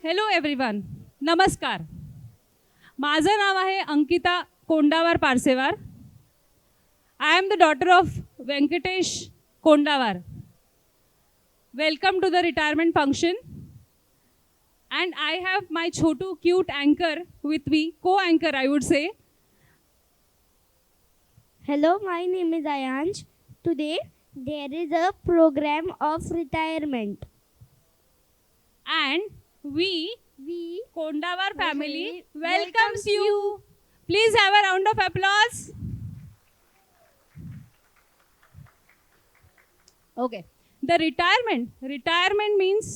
Hello everyone, नमस्कार. माझं नाव आहे Ankita Kondawar Parsewar. I am the daughter of Venkatesh Kondawar. Welcome to the retirement function. And I have my chotu cute anchor with me, co-anchor I would say. Hello, my name is Ayansh. Today there is a program of retirement. And we Kondavar family welcomes welcomes you. you. Please have a round of applause. Okay. The retirement means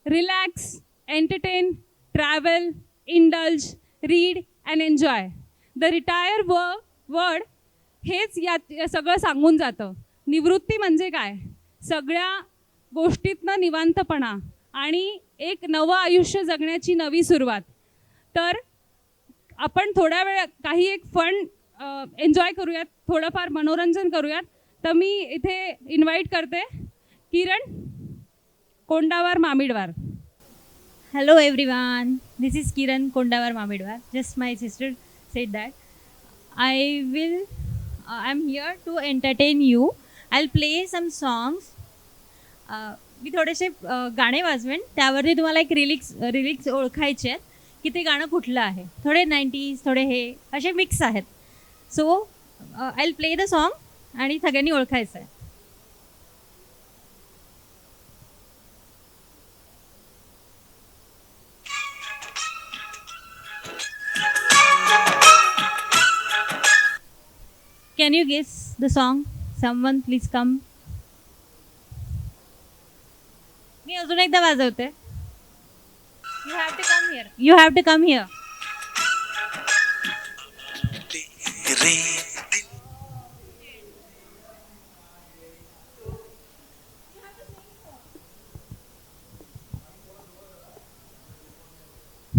relax, entertain, travel, indulge, read and enjoy. The retire word हेच यात सगळं सांगून जातं. निवृत्ती म्हणजे काय? सगळ्या गोष्टीतनं निवांतपणा आणि एक नवं आयुष्य जगण्याची नवी सुरुवात. तर आपण थोड्या वेळ काही एक फन एन्जॉय करूयात, थोडंफार मनोरंजन करूयात. तर मी इथे इन्व्हाइट करते किरण Kondawar Mamidwar. Hello everyone, this is Kiran Kondavar Mamidwar. Just my sister said that. I'm here to entertain you. I'll play some songs. मी थोडेसे गाणे वाजवेन, त्यावरती तुम्हाला एक रिलिक्स ओळखायचे आहेत की ते गाणं कुठलं आहे. थोडे 90s, थोडे हे असे मिक्स आहेत. So I play the song आणि सगळ्यांनी ओळखायचं आहे. Can you guess the song? Someone please come. मी अजून एकदा वाजवते. You have to come here. You have to come here.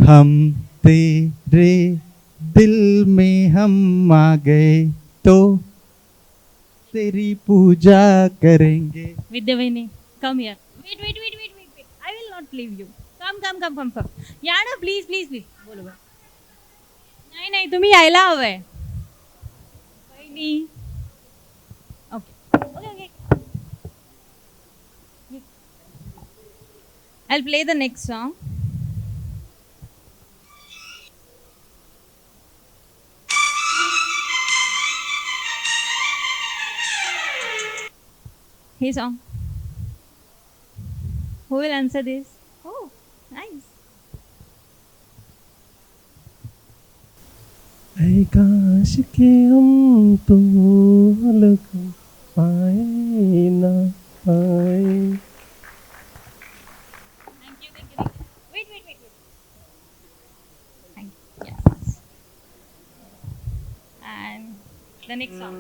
हम तेरे दिल में हम आ गए तो तेरी पूजा करेंगे. Vidyavahini, come here. Wait. I will not leave you. Come. या ना प्लीज. बोलो. नाही तुम्ही यायला हवंय. वहिनी. Okay. I'll play the next song. Hey song. Who will answer this? Oh, nice. ऐ काश के हम तुम पाए ना पाए. Thank you. Wait. Thank you. Yes. And the next song.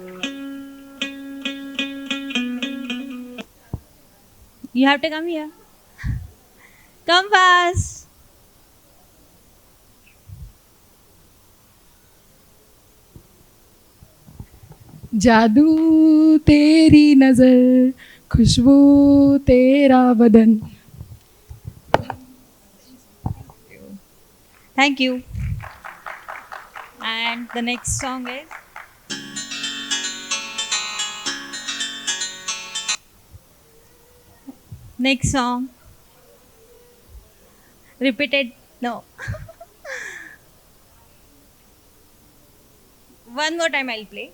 You have to come here. Come fast. जादू तेरी नजर, खुशबू तेरा बदन. Thank you. And the next song is next song. Repeated. No. One more time I'll play.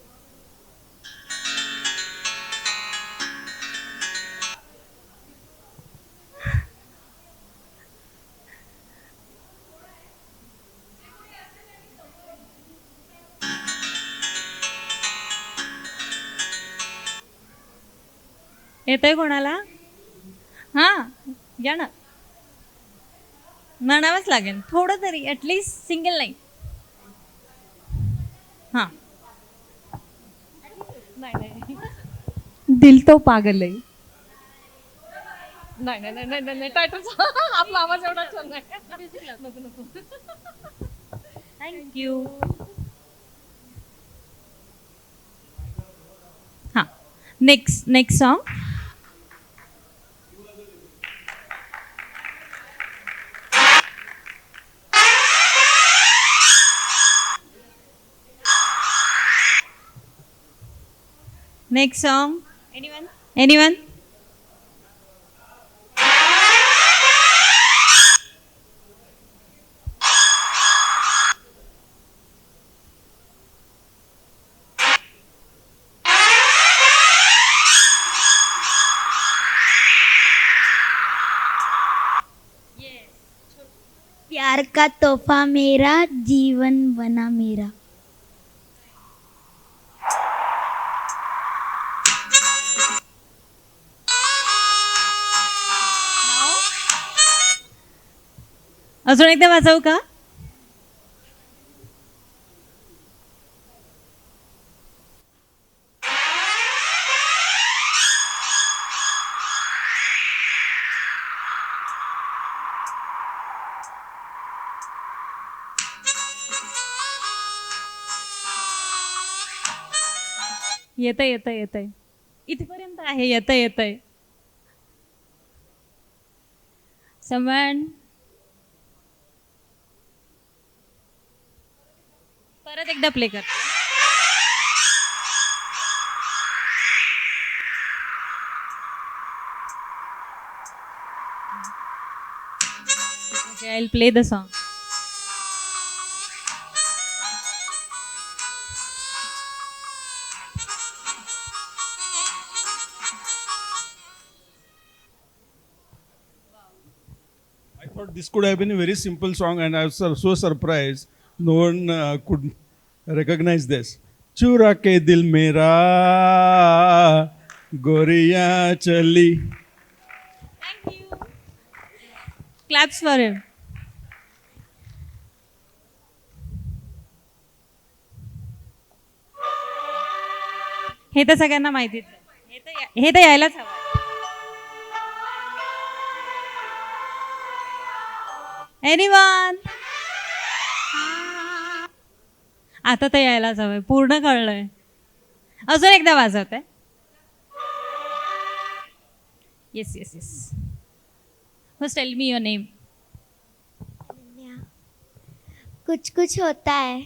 येतोय कोणाला? हां, या ना. म्हणावंच लागेल थोडं तरी, ॲटलिस्ट सिंगल लाईन. हां. नाही. दिल तो पागल आहे. नाही टायटल आपला आवाज एवढा छान नाही. नको. थँक्यू. हां, next song. Next song. Anyone? प्यार का तोहफा मेरा जीवन बना मेरा. अजून एकदा वाजवू का? येतंय इथपर्यंत आहे. येतंय समन. परत एकदा प्ले कर. Okay, I'll play the song. I thought this could have been a very simple song, and I was so surprised no one could recognize this. चुरा के दिल मेरा गोरिया चली. Thank you. Claps for him. हे तर सगळ्यांना माहितीच आहे. हे तर यायलाच हवं. एनीवन? आता तर यायलाच हवंय. पूर्ण कळलंय. अजून एकदा वाजवते. Yes. First tell me your name. कुछ कुछ होता है.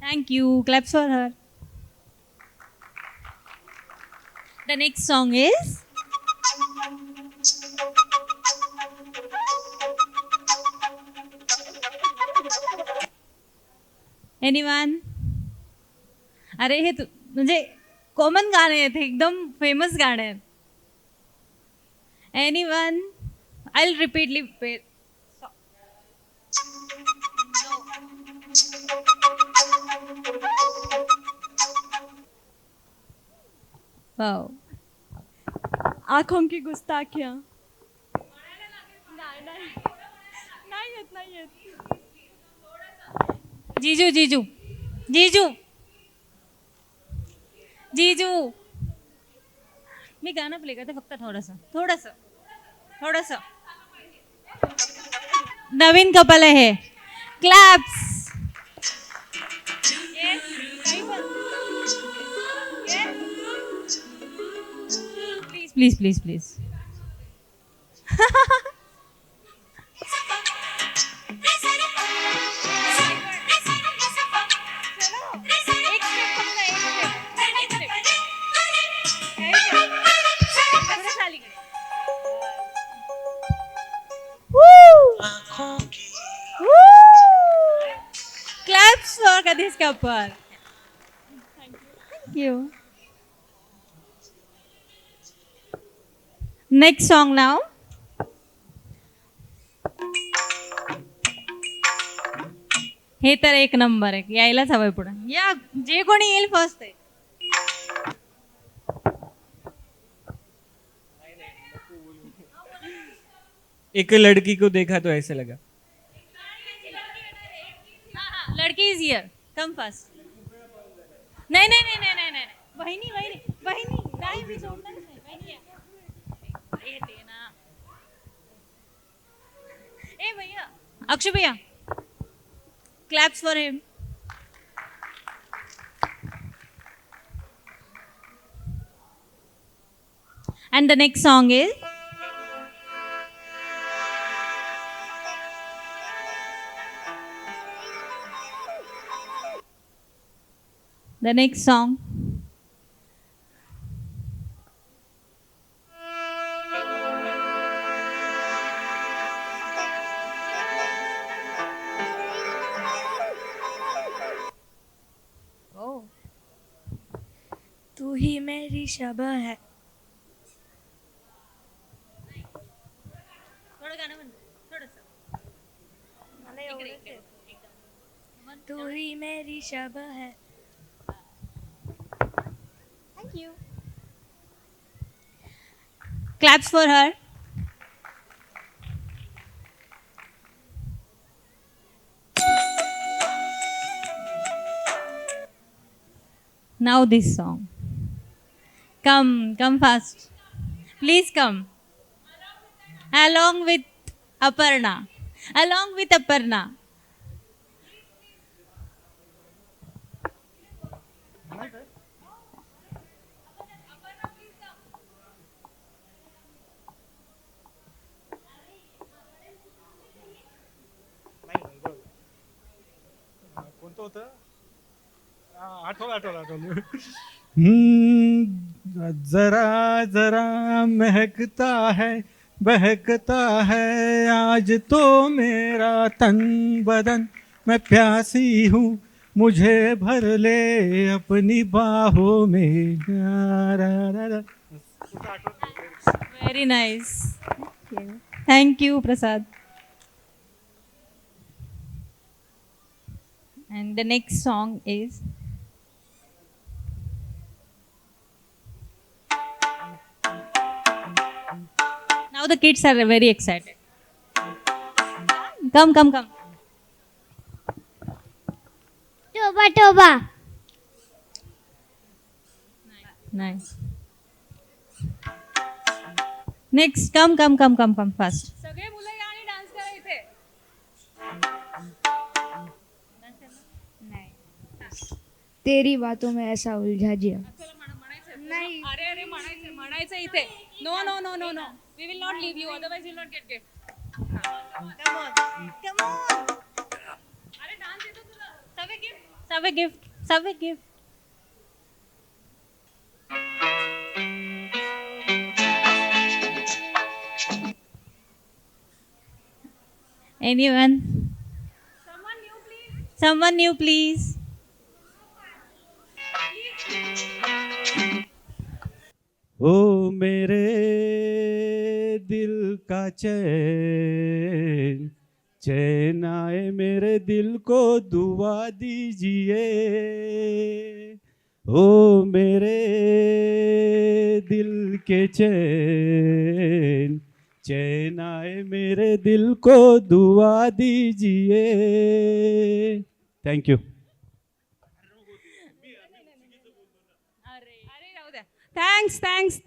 Thank you. Claps for her. The next song is Anyone? अरे हे म्हणजे कॉमन गाणे आहेत. एकदम फेमस गाणे आहेत. Anyone? I'll repeatedly play. Wow. आँखों की गुस्ताखियाँ. नाही येत. जीजू मी गाणं प्ले करते फक्त थोडंसं. नवीन कपल आहे हे. Claps. Please. Claps for Kadis couple. Thank you. Next song now. हे तर एक नंबर आहे. यायलाच हवंय पुढे. या जे कोणी येईल फर्स्ट आहे. एक लड़की को देखा तो ऐसे लगा. लड़की इज हियर. Come fast. नाही. वहिनी नाही मी सोडणार नाही. वहिनी येते ना. ए भैया अक्षय भैया. Claps for him. And the next song is The next song. तू ही मेरी शब है. थोडं गाणं म्हण थोडंसं. तू ही मेरी शब है. Thank you. Claps for her. Now this song. Come fast. Please come. Along with Aparna. Along with Aparna. कोणतं होतं आठवलं जरा जरा महकता है बहकता है आज तो मेरा तन बदन मैं प्यासी हूँ मुझे भर ले अपनी बाहों में. Very nice. Thank you, Prasad. And the next song is now the kids are very excited. Come. Toba. Nice. Next, come fast. सगळे मुलं या आणि डान्स करा इथे. तेरी बातों में ऐसा उलझा जिया. नाही. अरे म्हणायचं इथे. No. We will not leave you, otherwise you will not get gift. Come on. अरे डान्स येतो तुला. Save gift. Anyone? Someone new, please. ओ मेरे दिल का चैन आए मेरे दिल को दुआ दीजिए. ओ मेरे दिल के चैन आए मेरे दिल को दुआ दीजिए. थँक्यू.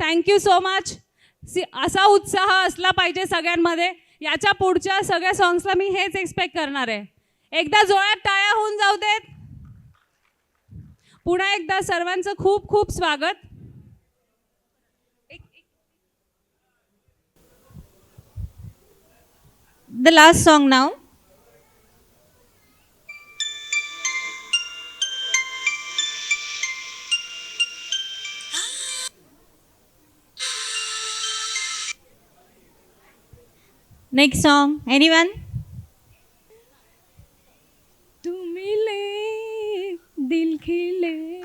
Thank you so much. असा उत्साह असला पाहिजे सगळ्यांमध्ये. याच्या पुढच्या सगळ्या सॉंग्सला मी हेच एक्सपेक्ट करणार आहे. एकदा जोरात टाळ्या होऊन जाऊ देत. पुन्हा एकदा सर्वांचं खूप खूप स्वागत. The last song now. Next song. Anyone? तू मिले दिल खिले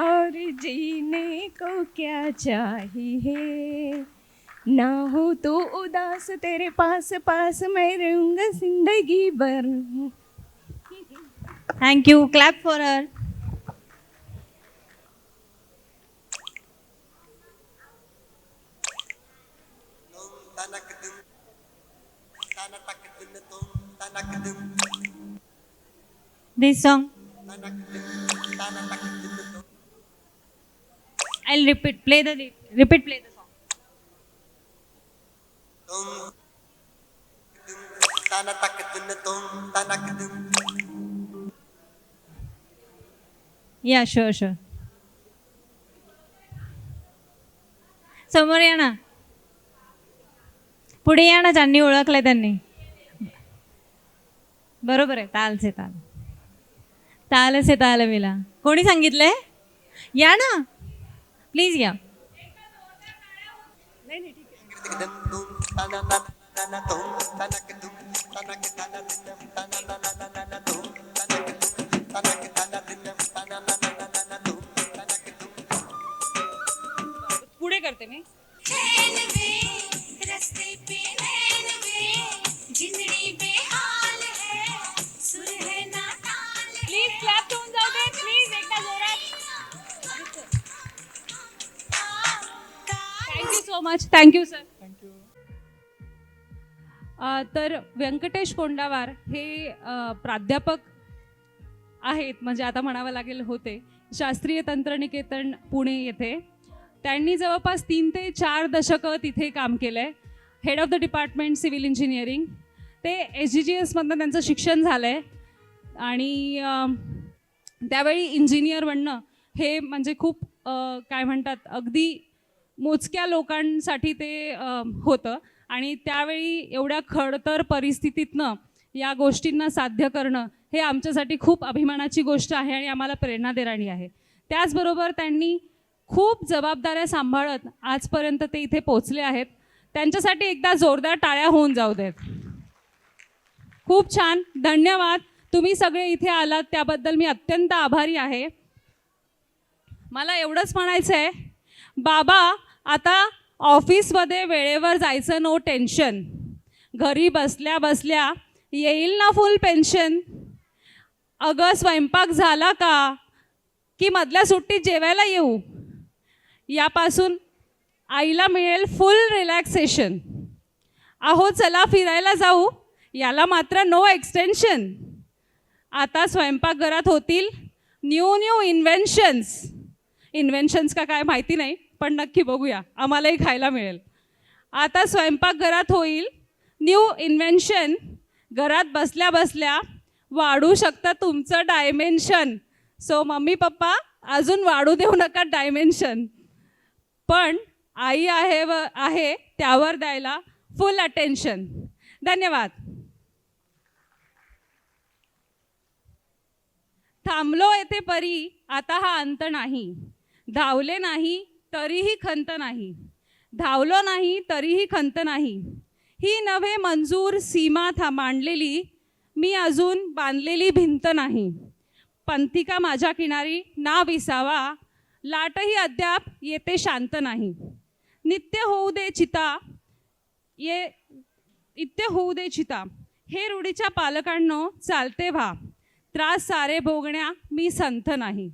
और जीने को क्या चाहिए. ना हो तो उदास तेरे पास मैं रहूंगा जिंदगी भर. Thank you. Clap for her. This song. I'll repeat. Play the song. Yeah, sure. समोर या ना. पुढे या ना. ज्यांनी ओळखलंय त्यांनी. बरोबर आहे. ताल से ताल मिला. कोणी सांगितलंय? या ना प्लीज या. पुढे करते मी. प्लीज क्लॅप होऊन जाऊ दे प्लीज एकदा जोरात. Thank you so much. Thank you sir. तर व्यंकटेश कोंडावार हे प्राध्यापक आहेत, म्हणजे आता म्हणावं लागेल होते, शास्त्रीय तंत्रनिकेतन पुणे येथे. त्यांनी जवळपास 3 ते 4 दशकं तिथे काम केलं आहे. Head of the department civil engineering. ते SGGSमधनं त्यांचं शिक्षण झालं आहे आणि त्यावेळी इंजिनियर बनणं हे म्हणजे खूप काय म्हणतात अगदी मोजक्या लोकांसाठी ते होतं आणि त्यावेळी एवढ्या खडतर परिस्थितीतनं या गोष्टींना साध्य करणं हे आमच्यासाठी खूप अभिमानाची गोष्ट आहे आणि आम्हाला प्रेरणा देणारी आहे. त्याचबरोबर त्यांनी खूप जबाबदाऱ्या सांभाळत आजपर्यंत ते इथे पोचले आहेत. त्यांच्यासाठी एकदा जोरदार टाळ्या होऊन जाऊ देत. खूप छान. धन्यवाद. तुम्ही सगळे इथे आलात त्याबद्दल मी अत्यंत आभारी आहे. मला एवढंच म्हणायचं आहे, बाबा आता ऑफिसमध्ये वेळेवर जायचं, नो टेन्शन. घरी बसल्या बसल्या येईल ना फुल पेन्शन. अगं स्वयंपाक झाला का की मधल्या सुट्टीत जेवायला येऊ. यापासून आईला मिळेल फुल रिलॅक्सेशन. अहो चला फिरायला जाऊ, याला मात्र नो एक्सटेन्शन. आता स्वयंपाकघरात होतील न्यू इन्व्हेन्शन्स का काय माहिती नाही, पण नक्की बघूया, आम्हालाही खायला मिळेल. आता स्वयंपाकघरात होईल न्यू इन्व्हेन्शन. घरात बसल्या बसल्या वाढू शकतं तुमचं डायमेन्शन. सो मम्मी पप्पा अजून वाढू देऊ नका डायमेन्शन. पण आई आहे त्यावर द्यायला फुल अटेन्शन. धन्यवाद. थांबलो येथे परी आता हा अंत नाही. धावले नाही तरीही खंत नाही. धावलो नाही तरीही खंत नाही. ही नव्हे मंजूर सीमा मांडलेली, मी अजून बांधलेली भिंत नाही. पंथिका माझ्या किनारी ना विसावा, लाटही अद्याप येते शांत नाही. नित्य होऊ दे चिता हे रूढीच्या पालकांनो चालते व्हा. त्रास सारे भोगण्या मी संथ नाही.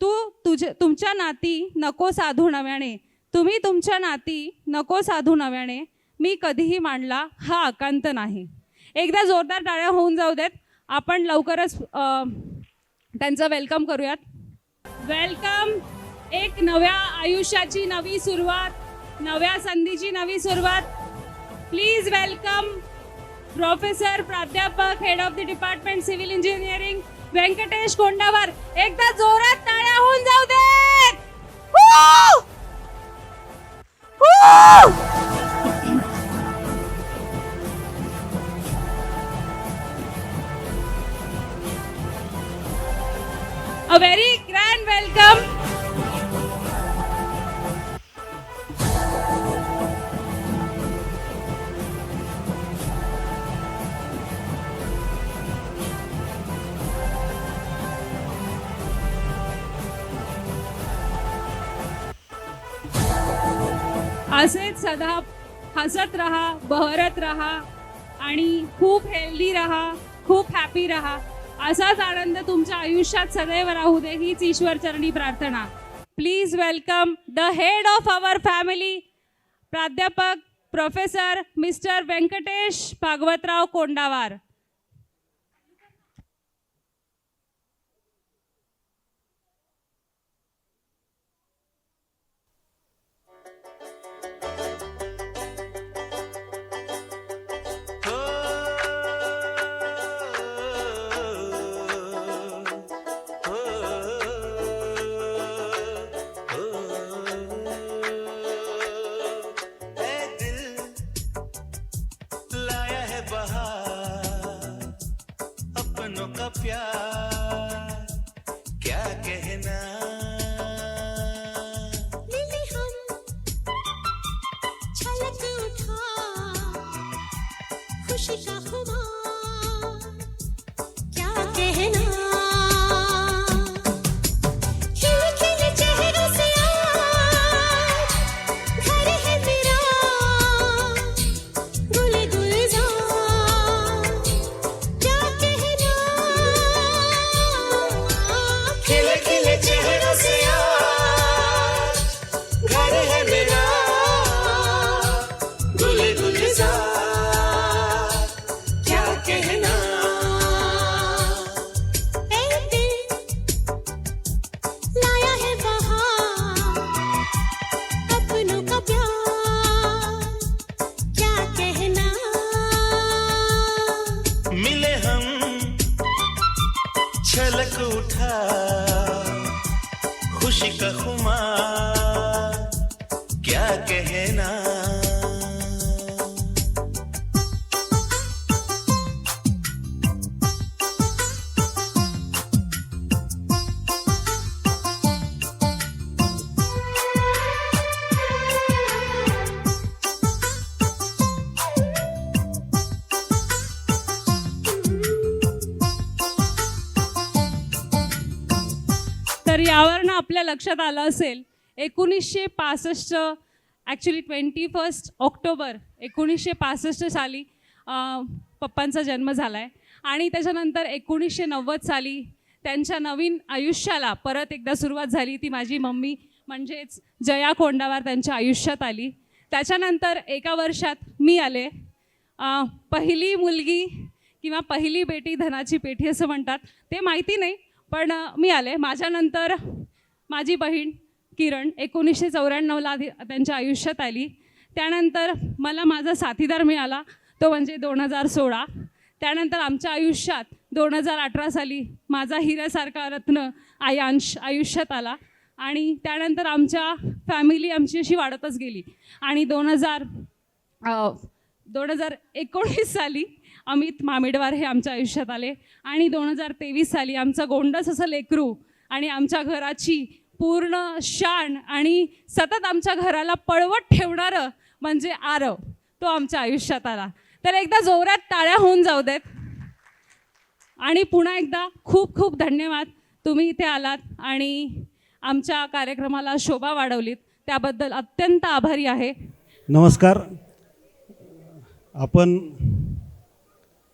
तुमच्या नाती नको साधू नव्याने. तुम्ही तुमच्या नाती नको साधू नव्याने. मी कधीही मांडला हा आकांत नाही. एकदा जोरदार टाळ्या होऊन जाऊ देत. आपण लवकरच त्यांचं वेलकम करूयात. वेलकम. एक नव्या आयुष्याची नवी सुरुवात, नव्या संधीची नवी सुरुवात. प्लीज वेलकम प्रोफेसर, प्राध्यापक, head of the department civil engineering Venkatesh Kondawar. एकदा जोरात टाळ्या होऊन जाऊ देत. A very grand welcome. असेच सदा हसत रहा, बहरत रहा आणि खूप हेल्दी रहा, खूप हॅपी रहा. असाच आनंद तुमच्या आयुष्यात सदैव राहू दे हीच ईश्वरचरणी प्रार्थना. Please welcome the head of our family, प्राध्यापक प्रोफेसर मिस्टर व्यंकटेश भागवतराव कोंडावार. लाया है बहार खिले खिले चेहरों से आज घर है मेरा गुल गुलजार क्या कहना ए दिल लाया है बहार अपनों का प्यार क्या कहना मिले हम छलक उठा खुशी का खुमार क्या कहना तर यावरनं आपल्या लक्षात आलं असेल 1965 ॲक्च्युली 21 ऑक्टोबर 1965 साली पप्पांचा जन्म झाला आहे आणि त्याच्यानंतर 1990 साली त्यांच्या नवीन आयुष्याला परत एकदा सुरुवात झाली. ती माझी मम्मी म्हणजेच जया कोंडावार त्यांच्या आयुष्यात आली. त्याच्यानंतर एका वर्षात मी आले. पहिली मुलगी किंवा पहिली बेटी धनाची पेठी असं म्हणतात ते माहिती नाही, पण मी आले. माझ्यानंतर माझी बहीण किरण 1994ला त्यांच्या आयुष्यात आली. त्यानंतर मला माझा साथीदार मिळाला तो म्हणजे 2016. त्यानंतर आमच्या आयुष्यात 2018 साली माझा हिऱ्यासारखा रत्न आयांश आयुष्यात आला आणि त्यानंतर आमच्या फॅमिली आमची अशी वाढतच गेली आणि 2019 साली अमित मामेडवार हे आमच्या आयुष्यात आले आणि 2023 साली आमचं गोंडस असं लेकरू आणि आमच्या घराची पूर्ण शान आणि सतत आमच्या घराला पळवट ठेवणारं म्हणजे आरव तो आमच्या आयुष्यात आला. तर एकदा जोरात टाळ्या होऊन जाऊ देत. आणि पुन्हा एकदा खूप खूप धन्यवाद, तुम्ही इथे आलात आणि आमच्या कार्यक्रमाला शोभा वाढवलीत त्याबद्दल अत्यंत आभारी आहे. नमस्कार. आपण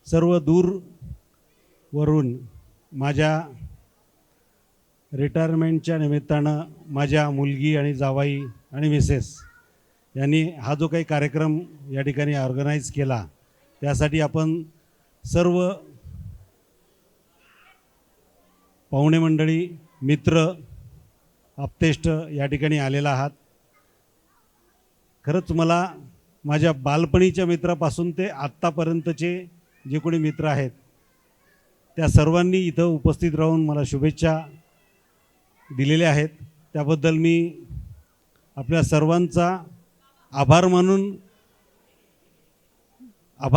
सर्व दूरवरून माझ्या रिटायरमेंटच्या निमित्तानं माझ्या मुलगी आणि जावाई आणि मिसेस यांनी हा जो काही कार्यक्रम या ठिकाणी ऑर्गनाईज केला त्यासाठी आपण सर्व पाहुणे मंडळी, मित्र, आप्तेष्ट या ठिकाणी आलेला आहात. खरंच मला माझ्या बालपणीच्या मित्रापासून ते आत्तापर्यंतचे जे कोणी मित्र आहेत त्या सर्वांनी इथं उपस्थित राहून मला शुभेच्छा दिलेल्या आहेत. त्याबद्दल मी आपल्या सर्वांचा आभार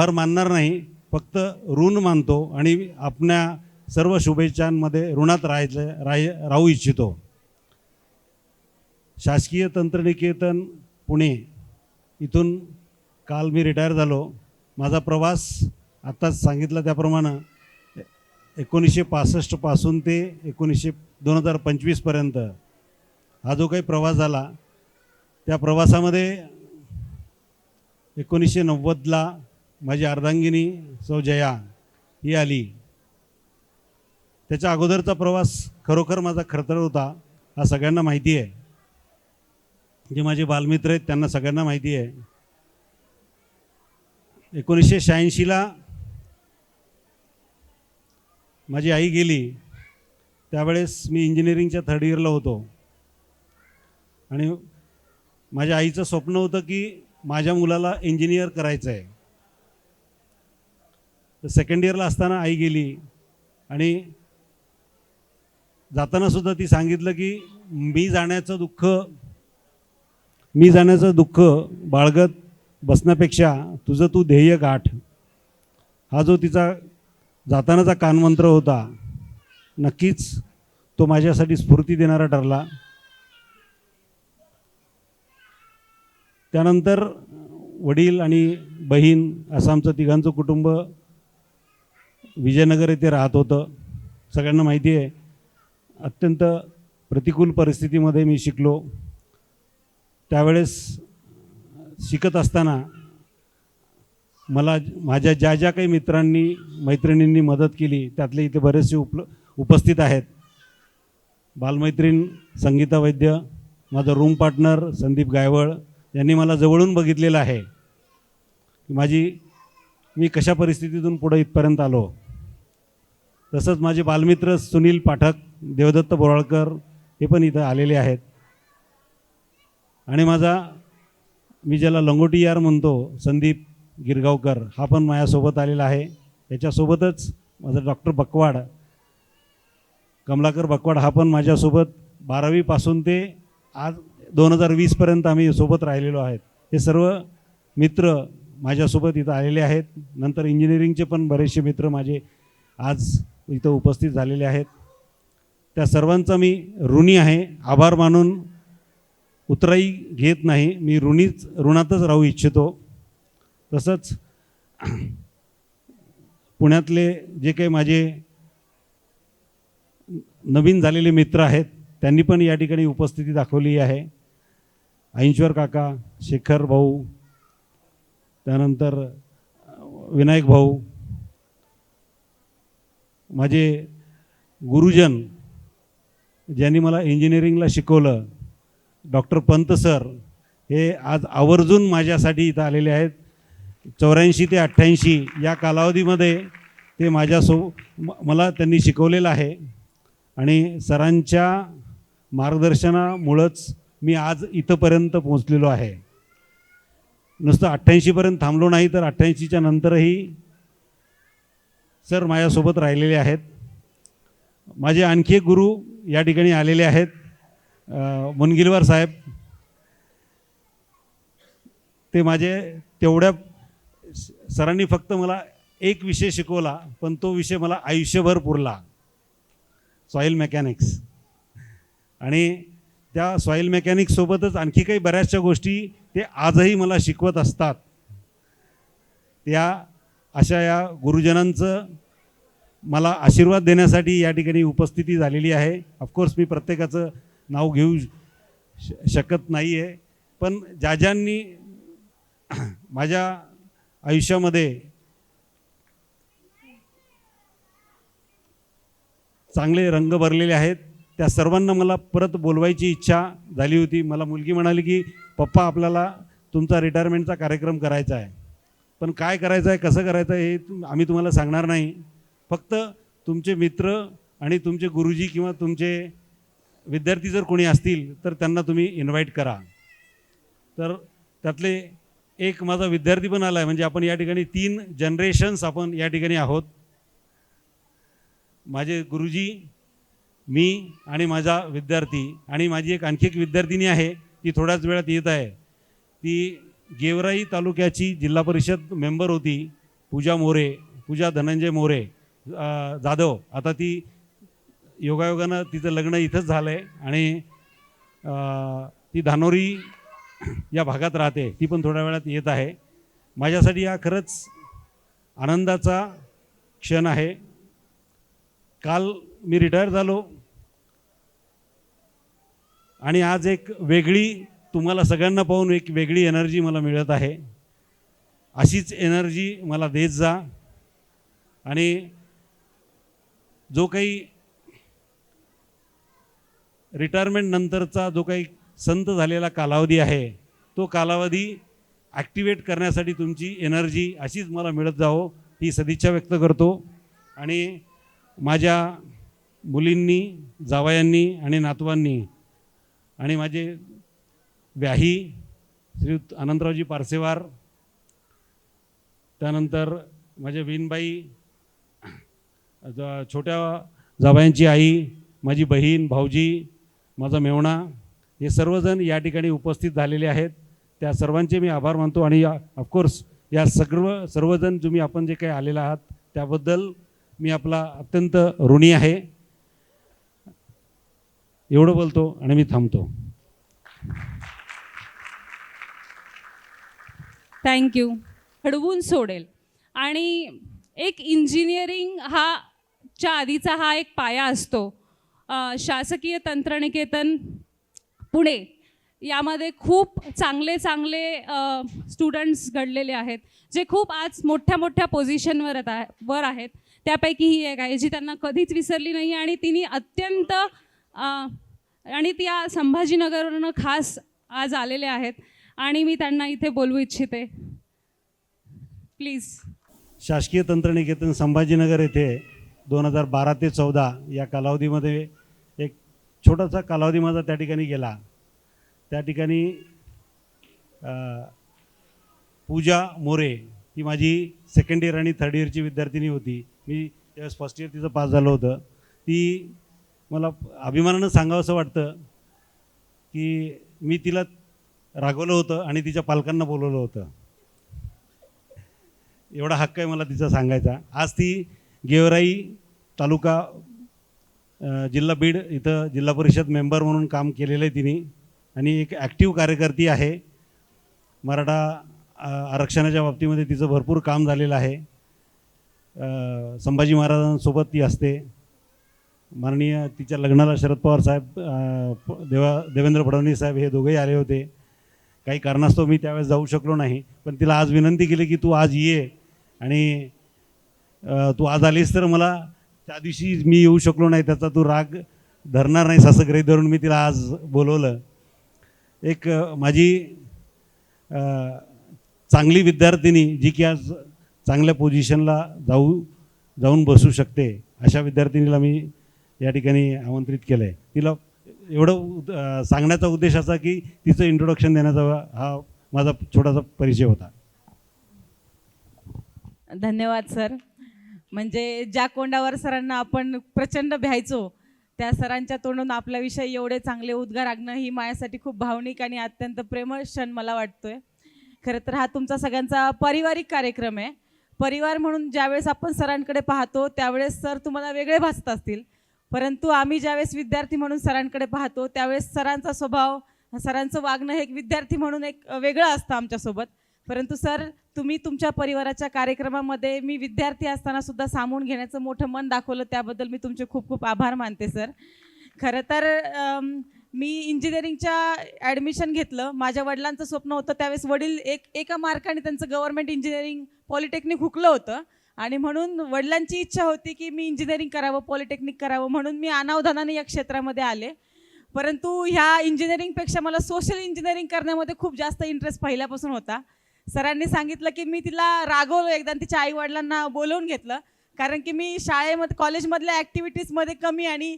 मानणार नाही, फक्त ऋण मानतो आणि आपल्या सर्व शुभेच्छांमध्ये ऋणात राहू इच्छितो. शासकीय तंत्रनिकेतन पुणे इथून काल मी रिटायर झालो. माझा प्रवास आत्ताच सांगितलं त्याप्रमाणे 1965 पासून ते 2025 पर्यंत हा जो काही प्रवास झाला त्या प्रवासामध्ये 1990ला माझी अर्धांगिनी सौ जया ही आली. त्याच्या अगोदरचा प्रवास खरोखर माझा खरतर होता, हा सगळ्यांना माहिती आहे. जे माझे बालमित्र आहेत त्यांना सगळ्यांना माहिती आहे. 1986ला माझी आई गेली, त्यावेळेस मी इंजिनिअरिंगच्या 3rd इयरला होतो आणि माझ्या आईचं स्वप्न होतं की माझ्या मुलाला इंजिनियर करायचं आहे. तर 2nd इयरला असताना आई गेली आणि जातानासुद्धा ती सांगितलं की मी जाण्याचं दुःख बाळगत बसण्यापेक्षा तुझं तू ध्येय गाठ, हा जो तिचा जातानाचा कानमंत्र होता नक्कीच तो माझ्यासाठी स्फूर्ती देणारा ठरला. त्यानंतर वडील आणि बहीण असं आमचं तिघांचं कुटुंब विजयनगर येथे राहत होतं. सगळ्यांना माहिती आहे अत्यंत प्रतिकूल परिस्थितीमध्ये मी शिकलो. त्यावेळेस शिकत असताना मला माझ्या ज्या ज्या काही मित्रांनी मैत्रिणींनी मदत केली त्यातले इथे बरेचसे उपस्थित आहेत. बालमैत्रीण संगीता वैद्य, माझा रूम पार्टनर संदीप गायवळ यांनी मला जवळून बघितलेलं आहे की मी कशा परिस्थितीतून पुढे इथपर्यंत आलो. तसंच माझे बालमित्र सुनील पाठक, देवदत्त बोराळकर हे पण इथं आलेले आहेत. आणि मी ज्याला लंगोटी यार म्हणतो, संदीप गिरगावकर, हा पण माझ्यासोबत आलेला आहे. याच्यासोबतच माझा डॉक्टर बकवाड, कमलाकर बकवाड, हा पण माझ्यासोबत 12वीपासून ते आज 2020पर्यंत आम्ही सोबत राहिलेलो आहेत. हे सर्व मित्र माझ्यासोबत इथं आलेले आहेत. नंतर इंजिनिअरिंगचे पण बरेचसे मित्र माझे आज इथं उपस्थित झालेले आहेत. त्या सर्वांचा मी ऋणी आहे. आभार मानून उतराई घेत नाही, मी ऋणातच राहू इच्छितो. तसंच पुण्यातले जे काही माझे नवीन झालेले मित्र आहेत त्यांनी पण या ठिकाणी उपस्थिती दाखवली आहे. ऐंश्वर काका, शेखर भाऊ, त्यानंतर विनायक भाऊ, माझे गुरुजन ज्यांनी मला इंजिनिअरिंगला शिकवलं, डॉक्टर पंत सर, हे आज आवर्जून माझ्यासाठी इथं आलेले आहेत. 84 ते 88 या कालावधीमध्ये ते मला त्यांनी शिकवलेलं आहे. आणि सरांच्या मार्गदर्शनामुळंच मी आज इथंपर्यंत पोहोचलेलो आहे. नुसतं 88पर्यंत थांबलो नाही, तर 88च्या नंतरही सर माझ्यासोबत राहिलेले आहेत. माझे आणखी एक गुरु या ठिकाणी आलेले आहेत, मुनगिलवार साहेब. ते माझे तेवढ्या सरांनी फक्त मला एक विषय शिकवला, पण तो विषय मला आयुष्यभर पुरला, सॉईल मेकॅनिक्स. आणि त्या सॉईल मेकॅनिक्ससोबतच आणखी काही बऱ्याचशा गोष्टी ते आजही मला शिकवत असतात. अशा या गुरुजनांचं मला आशीर्वाद देण्यासाठी या ठिकाणी उपस्थिती झालेली आहे. ऑफकोर्स मी प्रत्येकाचं नाव घेऊ शकत नाही आहे, पण ज्यांनी माझ्या आयुष्यामध्ये चांगले रंग भरलेले आहेत, त्या सर्वांना मला परत बोलवायची इच्छा झाली होती. मला मुलगी म्हणाली की पप्पा, आपल्याला तुमचा रिटायरमेंटचा कार्यक्रम करायचा आहे, पण काय करायचं आहे, कसं करायचं आहे हे आम्ही तुम्हाला सांगणार नाही. फक्त तुमचे मित्र आणि तुमचे गुरुजी किंवा तुमचे विद्यार्थी जर कोणी असतील तर त्यांना तुम्ही इन्व्हाइट करा. तर त्यातले एक माझा विद्यार्थी पण आला आहे. म्हणजे आपण या ठिकाणी 3 जनरेशन्स आपण या ठिकाणी आहोत. माझे गुरुजी, मी आणि माझा विद्यार्थी, आणि माझी आणखी एक विद्यार्थिनी आहे, ती थोड्याच वेळात येत आहे. ती गेवराई तालुक्याची जिल्हा परिषद मेंबर होती, पूजा धनंजय मोरे जाधव. आता ती योगायोगानं तिचं लग्न इथंच झालं आहे आणि ती धानोरी या भागात राहते. ती पण थोड्या वेळात येत आहे. माझ्यासाठी हा खरंच आनंदाचा क्षण आहे. काल मी रिटायर झालो आणि आज एक वेगळी, तुम्हाला सगळ्यांना पाहून एक वेगळी एनर्जी मला मिळत आहे. अशीच एनर्जी मला देत जा. आणि जो काही रिटायरमेंट नंतरचा जो काही संत झालेला कालावधी आहे, तो कालावधी ॲक्टिवेट करण्यासाठी तुमची एनर्जी अशीच मला मिळत जावो, ही सदिच्छा व्यक्त करतो. आणि माझ्या मुलींनी, जावयांनी आणि नातवांनी आणि माझे व्याही श्रीयुत अनंतरावजी पारसेवार, त्यानंतर माझे विनबाई, छोट्या जावयांची आई, माझी बहीण, भाऊजी, माझा मेवणा, हे सर्वजण या ठिकाणी उपस्थित झालेले आहेत. त्या सर्वांचे मी आभार मानतो. आणि ऑफकोर्स या सर्वजण तुम्ही आपण जे काही आलेला आहात त्याबद्दल मी आपला अत्यंत ऋणी आहे. एवढं बोलतो आणि मी थांबतो. थँक्यू. घडवून सोडेल. आणि एक इंजिनिअरिंग च्या आधीचा हा एक पाया असतो. शासकीय तंत्रनिकेतन पुणे यामध्ये खूप चांगले स्टुडंट्स घडलेले आहेत, जे खूप आज मोठ्या पोझिशनवर आहेत. त्यापैकी ही एक आहे जी त्यांना कधीच विसरली नाही आणि तिने अत्यंत आणि त्या संभाजीनगरवरून खास आज आलेले आहेत आणि मी त्यांना इथे बोलवू इच्छिते. प्लीज. शासकीय तंत्रनिकेतन संभाजीनगर येथे 2012 ते 14 या कालावधीमध्ये एक छोटासा कालावधी माझा त्या ठिकाणी गेला. त्या ठिकाणी पूजा मोरे ही माझी सेकंड इयर आणि थर्ड इयरची विद्यार्थिनी होती. मी त्यावेळेस फर्स्ट इयर तिचं पास झालं होतं. ती मला अभिमानानं सांगावंसं वाटतं की मी तिला रागवलं होतं आणि तिच्या पालकांना बोलवलं होतं. एवढा हक्क आहे मला तिचा सांगायचा. आज ती गेवराई तालुका जिल्हा बीड इथं जिल्हा परिषद मेंबर म्हणून काम केलेलं आहे तिने आणि एक ॲक्टिव्ह कार्यकर्ती आहे. मराठा आरक्षणाच्या बाबतीमध्ये तिचं भरपूर काम झालेलं आहे. संभाजी महाराजांसोबत ती असते. माननीय तिच्या लग्नाला शरद पवार साहेब देवेंद्र फडणवीस साहेब हे दोघेही आले होते. काही कारणास्तव मी त्यावेळेस जाऊ शकलो नाही, पण तिला आज विनंती केली की तू आज ये आणि तू आज आलीस तर मला त्या दिवशी मी येऊ शकलो नाही त्याचा तू राग धरणार नाहीस असं गृहीत धरून मी तिला आज बोलवलं. एक माझी चांगली विद्यार्थिनी जी की आज चांगल्या पोझिशनला जाऊन बसू शकते अशा विद्यार्थिनीला मी या ठिकाणी आमंत्रित केलं आहे. तिला एवढं सांगण्याचा उद्देश असा की तिचं इंट्रोडक्शन देण्याचा हा माझा छोटासा परिचय होता. धन्यवाद सर. म्हणजे ज्या कोंडावर सरांना आपण प्रचंड भ्यायचो त्या सरांच्या तोंडून आपल्याविषयी एवढे चांगले उद्गार ऐकणं ही माझ्यासाठी खूप भावनिक आणि अत्यंत प्रेमळ क्षण मला वाटतोय. खरं तर हा तुमचा सगळ्यांचा पारिवारिक कार्यक्रम आहे. परिवार म्हणून ज्यावेळेस आपण सरांकडे पाहतो त्यावेळेस सर तुम्हाला वेगळे भासत असतील, परंतु आम्ही ज्यावेळेस विद्यार्थी म्हणून सरांकडे पाहतो त्यावेळेस सरांचा स्वभाव, सरांचं वागणं हे एक विद्यार्थी म्हणून एक वेगळं असतं आमच्यासोबत. परंतु सर तुम्ही तुमच्या परिवाराच्या कार्यक्रमामध्ये मी विद्यार्थी असताना सुद्धा सामावून घेण्याचं मोठं मन दाखवलं, त्याबद्दल मी तुमचे खूप खूप आभार मानते सर. खरं तर मी इंजिनिअरिंगच्या ॲडमिशन घेतलं. माझ्या वडिलांचं स्वप्न होतं त्यावेळेस वडील एका मार्काने त्यांचं गव्हर्नमेंट इंजिनिअरिंग पॉलिटेक्निक हुकलं होतं आणि म्हणून वडिलांची इच्छा होती की मी इंजिनिअरिंग करावं, पॉलिटेक्निक करावं, म्हणून मी अनावधानाने या क्षेत्रामध्ये आले. परंतु ह्या इंजिनिअरिंगपेक्षा मला सोशल इंजिनिअरिंग करण्यामध्ये खूप जास्त इंटरेस्ट पहिल्यापासून होता. सरांनी सांगितलं की मी तिला रागवलं एकदा, तिच्या आईवडिलांना बोलवून घेतलं, कारण की मी शाळेमध्ये कॉलेजमधल्या ॲक्टिव्हिटीजमध्ये कमी आणि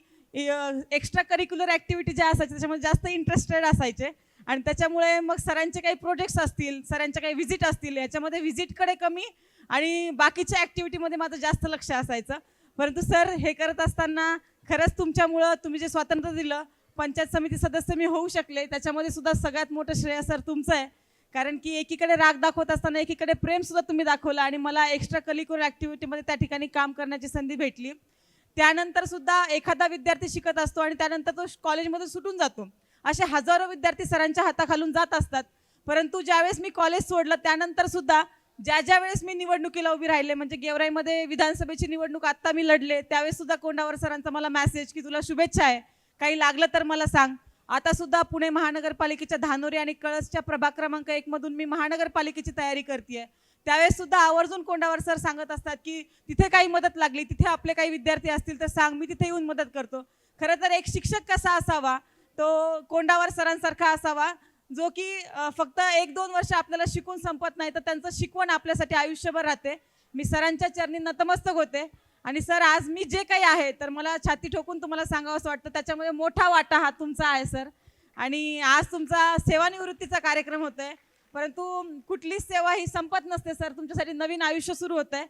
एक्स्ट्रा करिक्युलर ॲक्टिव्हिटी ज्या असायच्या त्याच्यामध्ये जास्त इंटरेस्टेड असायचे आणि त्याच्यामुळे मग सरांचे काही प्रोजेक्ट्स असतील, सरांच्या काही व्हिजिट असतील, याच्यामध्ये व्हिजिटकडे कमी आणि बाकीच्या ॲक्टिव्हिटीमध्ये माझं जास्त लक्ष असायचं. परंतु सर हे करत असताना खरंच तुमच्यामुळं तुम्ही जे स्वातंत्र्य दिलं, पंचायत समिती सदस्य मी होऊ शकले, त्याच्यामध्ये सुद्धा सगळ्यात मोठं श्रेय सर तुमचं आहे. कारण की एकीकडे राग दाखवत असताना एकीकडे प्रेमसुद्धा तुम्ही दाखवलं आणि मला एक्स्ट्रा करिक्युलर ॲक्टिव्हिटीमध्ये त्या ठिकाणी काम करण्याची संधी भेटली. त्यानंतर सुद्धा एखादा विद्यार्थी शिकत असतो आणि त्यानंतर तो कॉलेजमधून सुटून जातो. असे हजारो विद्यार्थी सरांच्या हाताखालून जात असतात. परंतु ज्यावेळेस मी कॉलेज सोडलं त्यानंतर सुद्धा ज्या वेळेस मी निवडणुकीला उभी राहिले, म्हणजे गेवराईमध्ये विधानसभेची निवडणूक आत्ता मी लढले, त्यावेळेस सुद्धा कोंडावर सरांचा मला मेसेज की तुला शुभेच्छा आहे, काही लागलं तर मला सांग. आता सुद्धा पुणे महानगरपालिकेच्या धानोरी आणि कळसच्या प्रभाग क्रमांक 1 मधून मी महानगरपालिकेची तयारी करते. त्यावेळेस सुद्धा आवर्जून कोंडावर सर सांगत असतात की तिथे काही मदत लागली, तिथे आपले काही विद्यार्थी असतील तर सांग, मी तिथे येऊन मदत करतो. खरं तर एक शिक्षक कसा असावा, तो कोंडावर सरांसारखा असावा, जो की फक्त 1-2 वर्ष आपल्याला शिकून संपत नाही तर त्यांचं शिकवण आपल्यासाठी आयुष्यभर राहते. मी सरांच्या चरणी नतमस्तक होते आणि सर आज मी जे काही आहे तर मला छाती ठोकून तुम्हाला सांगावं असं वाटतं, त्याच्यामध्ये मोठा वाटा हा तुमचा आहे सर. आणि आज तुमचा सेवानिवृत्तीचा कार्यक्रम होतो आहे, परंतु कुठलीच सेवा ही संपत नसते सर. तुमच्यासाठी नवीन आयुष्य सुरू होतं आहे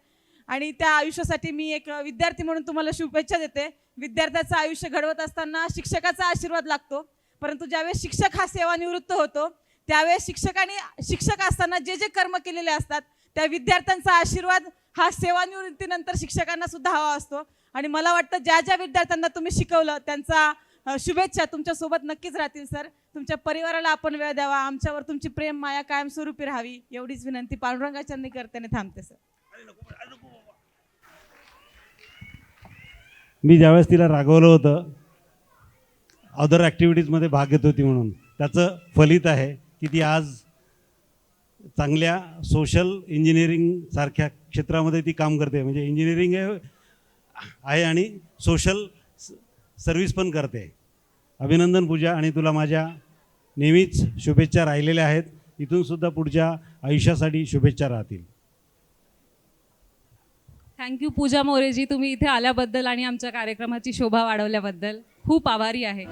आणि त्या आयुष्यासाठी मी एक विद्यार्थी म्हणून तुम्हाला शुभेच्छा देते. विद्यार्थ्याचं आयुष्य घडवत असताना शिक्षकाचा आशीर्वाद लागतो, परंतु ज्यावेळेस शिक्षक हा सेवानिवृत्त होतो त्यावेळेस शिक्षक असताना जे जे कर्म केलेले असतात त्या विद्यार्थ्यांचा आशीर्वाद हा सेवानिवृत्तीनंतर शिक्षकांना सुद्धा हवा असतो. आणि मला वाटतं ज्या विद्यार्थ्यांना तुम्ही शिकवलं त्यांचा शुभेच्छा तुमच्यासोबत नक्कीच राहतील सर. तुमच्या परिवाराला आपण वेळ द्यावा, आमच्यावर तुमची प्रेम माया कायमस्वरूपी राहावी एवढीच विनंती पांडुरंगाचरणी करताना थांबते सर. मी ज्यावेळेस तिला रागवलं होतं अदर ॲक्टिव्हिटीजमध्ये भाग घेत होती म्हणून, त्याचं फलित आहे की ती आज चांगल्या सोशल इंजिनिअरिंगसारख्या क्षेत्रामध्ये ती काम करते. म्हणजे इंजिनिअरिंग आहे आणि सोशल सर्व्हिस पण करते. अभिनंदन पूजा, आणि तुला माझ्या नेहमीच शुभेच्छा राहिलेल्या आहेत. इथूनसुद्धा पुढच्या आयुष्यासाठी शुभेच्छा राहतील. थँक्यू पूजा मोरेजी, तुम्ही इथे आल्याबद्दल आणि आमच्या कार्यक्रमाची शोभा वाढवल्याबद्दल खूप आभारी आहे.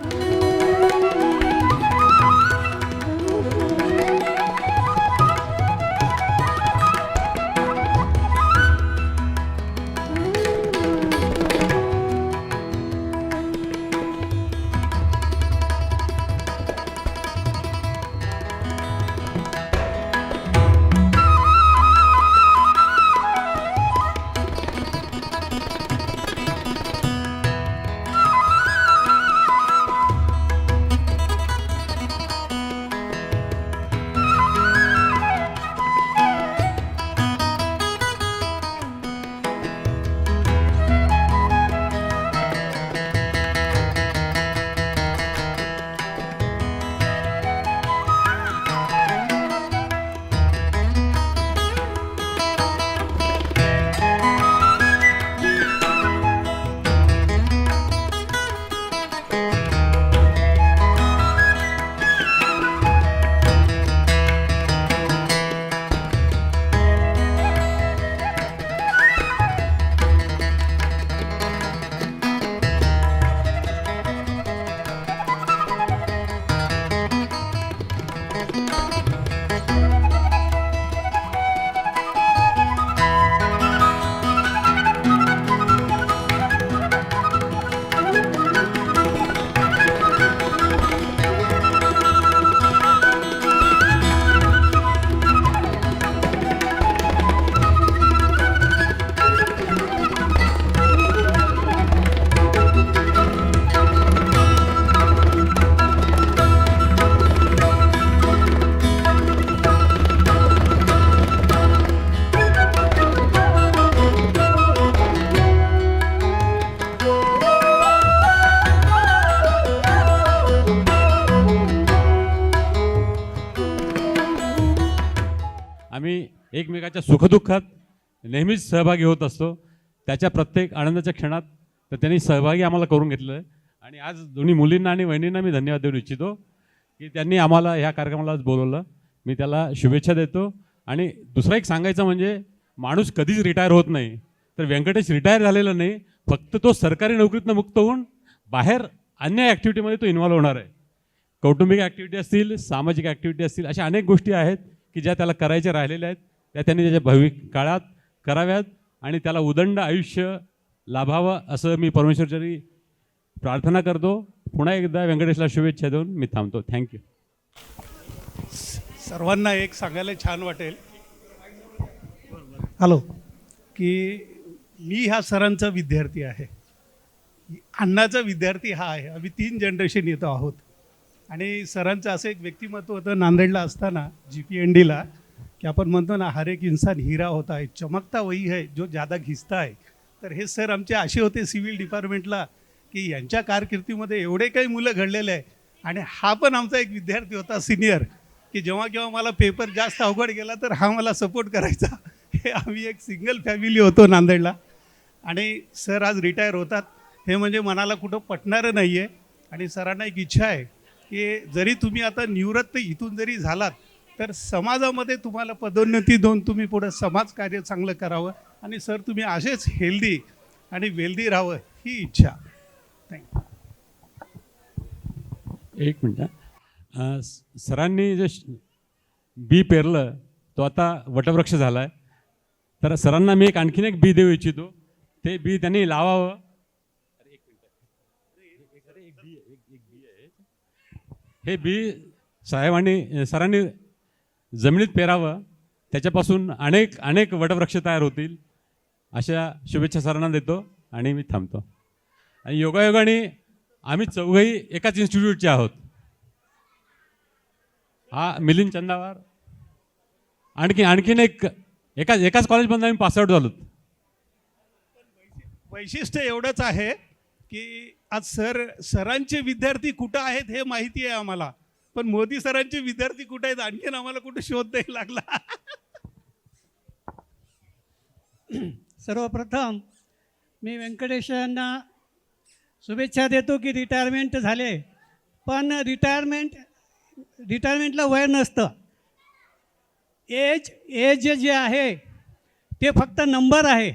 आम्ही एकमेकाच्या सुखदुःखात नेहमीच सहभागी होत असतो. त्याच्या प्रत्येक आनंदाच्या क्षणात तर त्यांनी सहभागी आम्हाला करून घेतलं आहे. आणि आज दोन्ही मुलींना आणि वहिनींना मी धन्यवाद देऊ इच्छितो की त्यांनी आम्हाला ह्या कार्यक्रमाला आज बोलवलं. मी त्याला शुभेच्छा देतो. आणि दुसरं एक सांगायचं म्हणजे माणूस कधीच रिटायर होत नाही. तर व्यंकटेश रिटायर झालेला नाही, फक्त तो सरकारी नोकरीतनं मुक्त होऊन बाहेर अन्य ॲक्टिव्हिटीमध्ये तो इन्व्हॉल्व होणार आहे. कौटुंबिक ॲक्टिव्हिटी असतील, सामाजिक ॲक्टिव्हिटी असतील, अशा अनेक गोष्टी आहेत की ज्या त्याला करायच्या राहिलेल्या आहेत. त्या त्यांनी त्याच्या भावी काळात कराव्यात आणि त्याला उदंड आयुष्य लाभावं असं मी परमेश्वरचरी प्रार्थना करतो. पुन्हा एकदा व्यंकटेशला शुभेच्छा देऊन मी थांबतो. थँक्यू. सर्वांना एक सांगायला छान वाटेल हॅलो की मी ह्या सरांचा विद्यार्थी आहे, अण्णाचा विद्यार्थी हा आहे. आम्ही 3 जनरेशन येतो आहोत. आणि सरांचं असं एक व्यक्तिमत्व होतं नांदेडला असताना GPNDला की आपण म्हणतो ना, हर एक इंसान हीरा होता है, चमकता वही है जो ज़्यादा घिसता है. तर हे सर आमचे असे होते सिव्हिल डिपार्टमेंटला की यांच्या कारकिर्दीमध्ये एवढे काही मुलं घडलेले आहे. आणि हा पण आमचा एक विद्यार्थी होता सिनियर की जेव्हा केव्हा मला पेपर जास्त अवघड गेला तर हा मला सपोर्ट करायचा. हे आम्ही एक सिंगल फॅमिली होतो नांदेडला. आणि सर आज रिटायर होतात हे म्हणजे मनाला कुठं पटणारं नाही आहे. आणि सरांना एक इच्छा आहे की जरी तुम्ही आता निवृत्त इथून जरी झालात तर समाजामध्ये तुम्हाला पदोन्नती देऊन तुम्ही पुढं समाजकार्य चांगलं करावं. आणि सर तुम्ही असेच हेल्दी आणि वेल्दी राहावं ही इच्छा. थँक्यू. एक मिनटं. सरांनी जे बी पेरलं तो आता वटवृक्ष झाला आहे. तर सरांना मी आणखीन एक बी देऊ इच्छितो. ते बी त्यांनी लावावं. हे बी साहेबांनी सरांनी जमिनीत पेरावं, त्याच्यापासून अनेक अनेक वटवृक्ष तयार होतील अशा शुभेच्छा सरांना देतो आणि मी थांबतो. आणि योगायोगाने आम्ही चौघही एकाच इन्स्टिट्यूटचे आहोत. हा मिलिंद चंदावार आणखीन एकाच कॉलेजमधून आम्ही पासआउट झालो. वैशिष्ट्य एवढंच आहे की आज सरांचे विद्यार्थी कुठं आहेत हे माहिती आहे आम्हाला, पण मोदी सरांचे विद्यार्थी कुठे आहेत आणखीन आम्हाला कुठे शोध द्यायला लागला. सर्वप्रथम मी व्यंकटेश यांना शुभेच्छा देतो की रिटायरमेंट झाले पण रिटायरमेंटला वय नसतं. एज जे आहे ते फक्त नंबर आहे.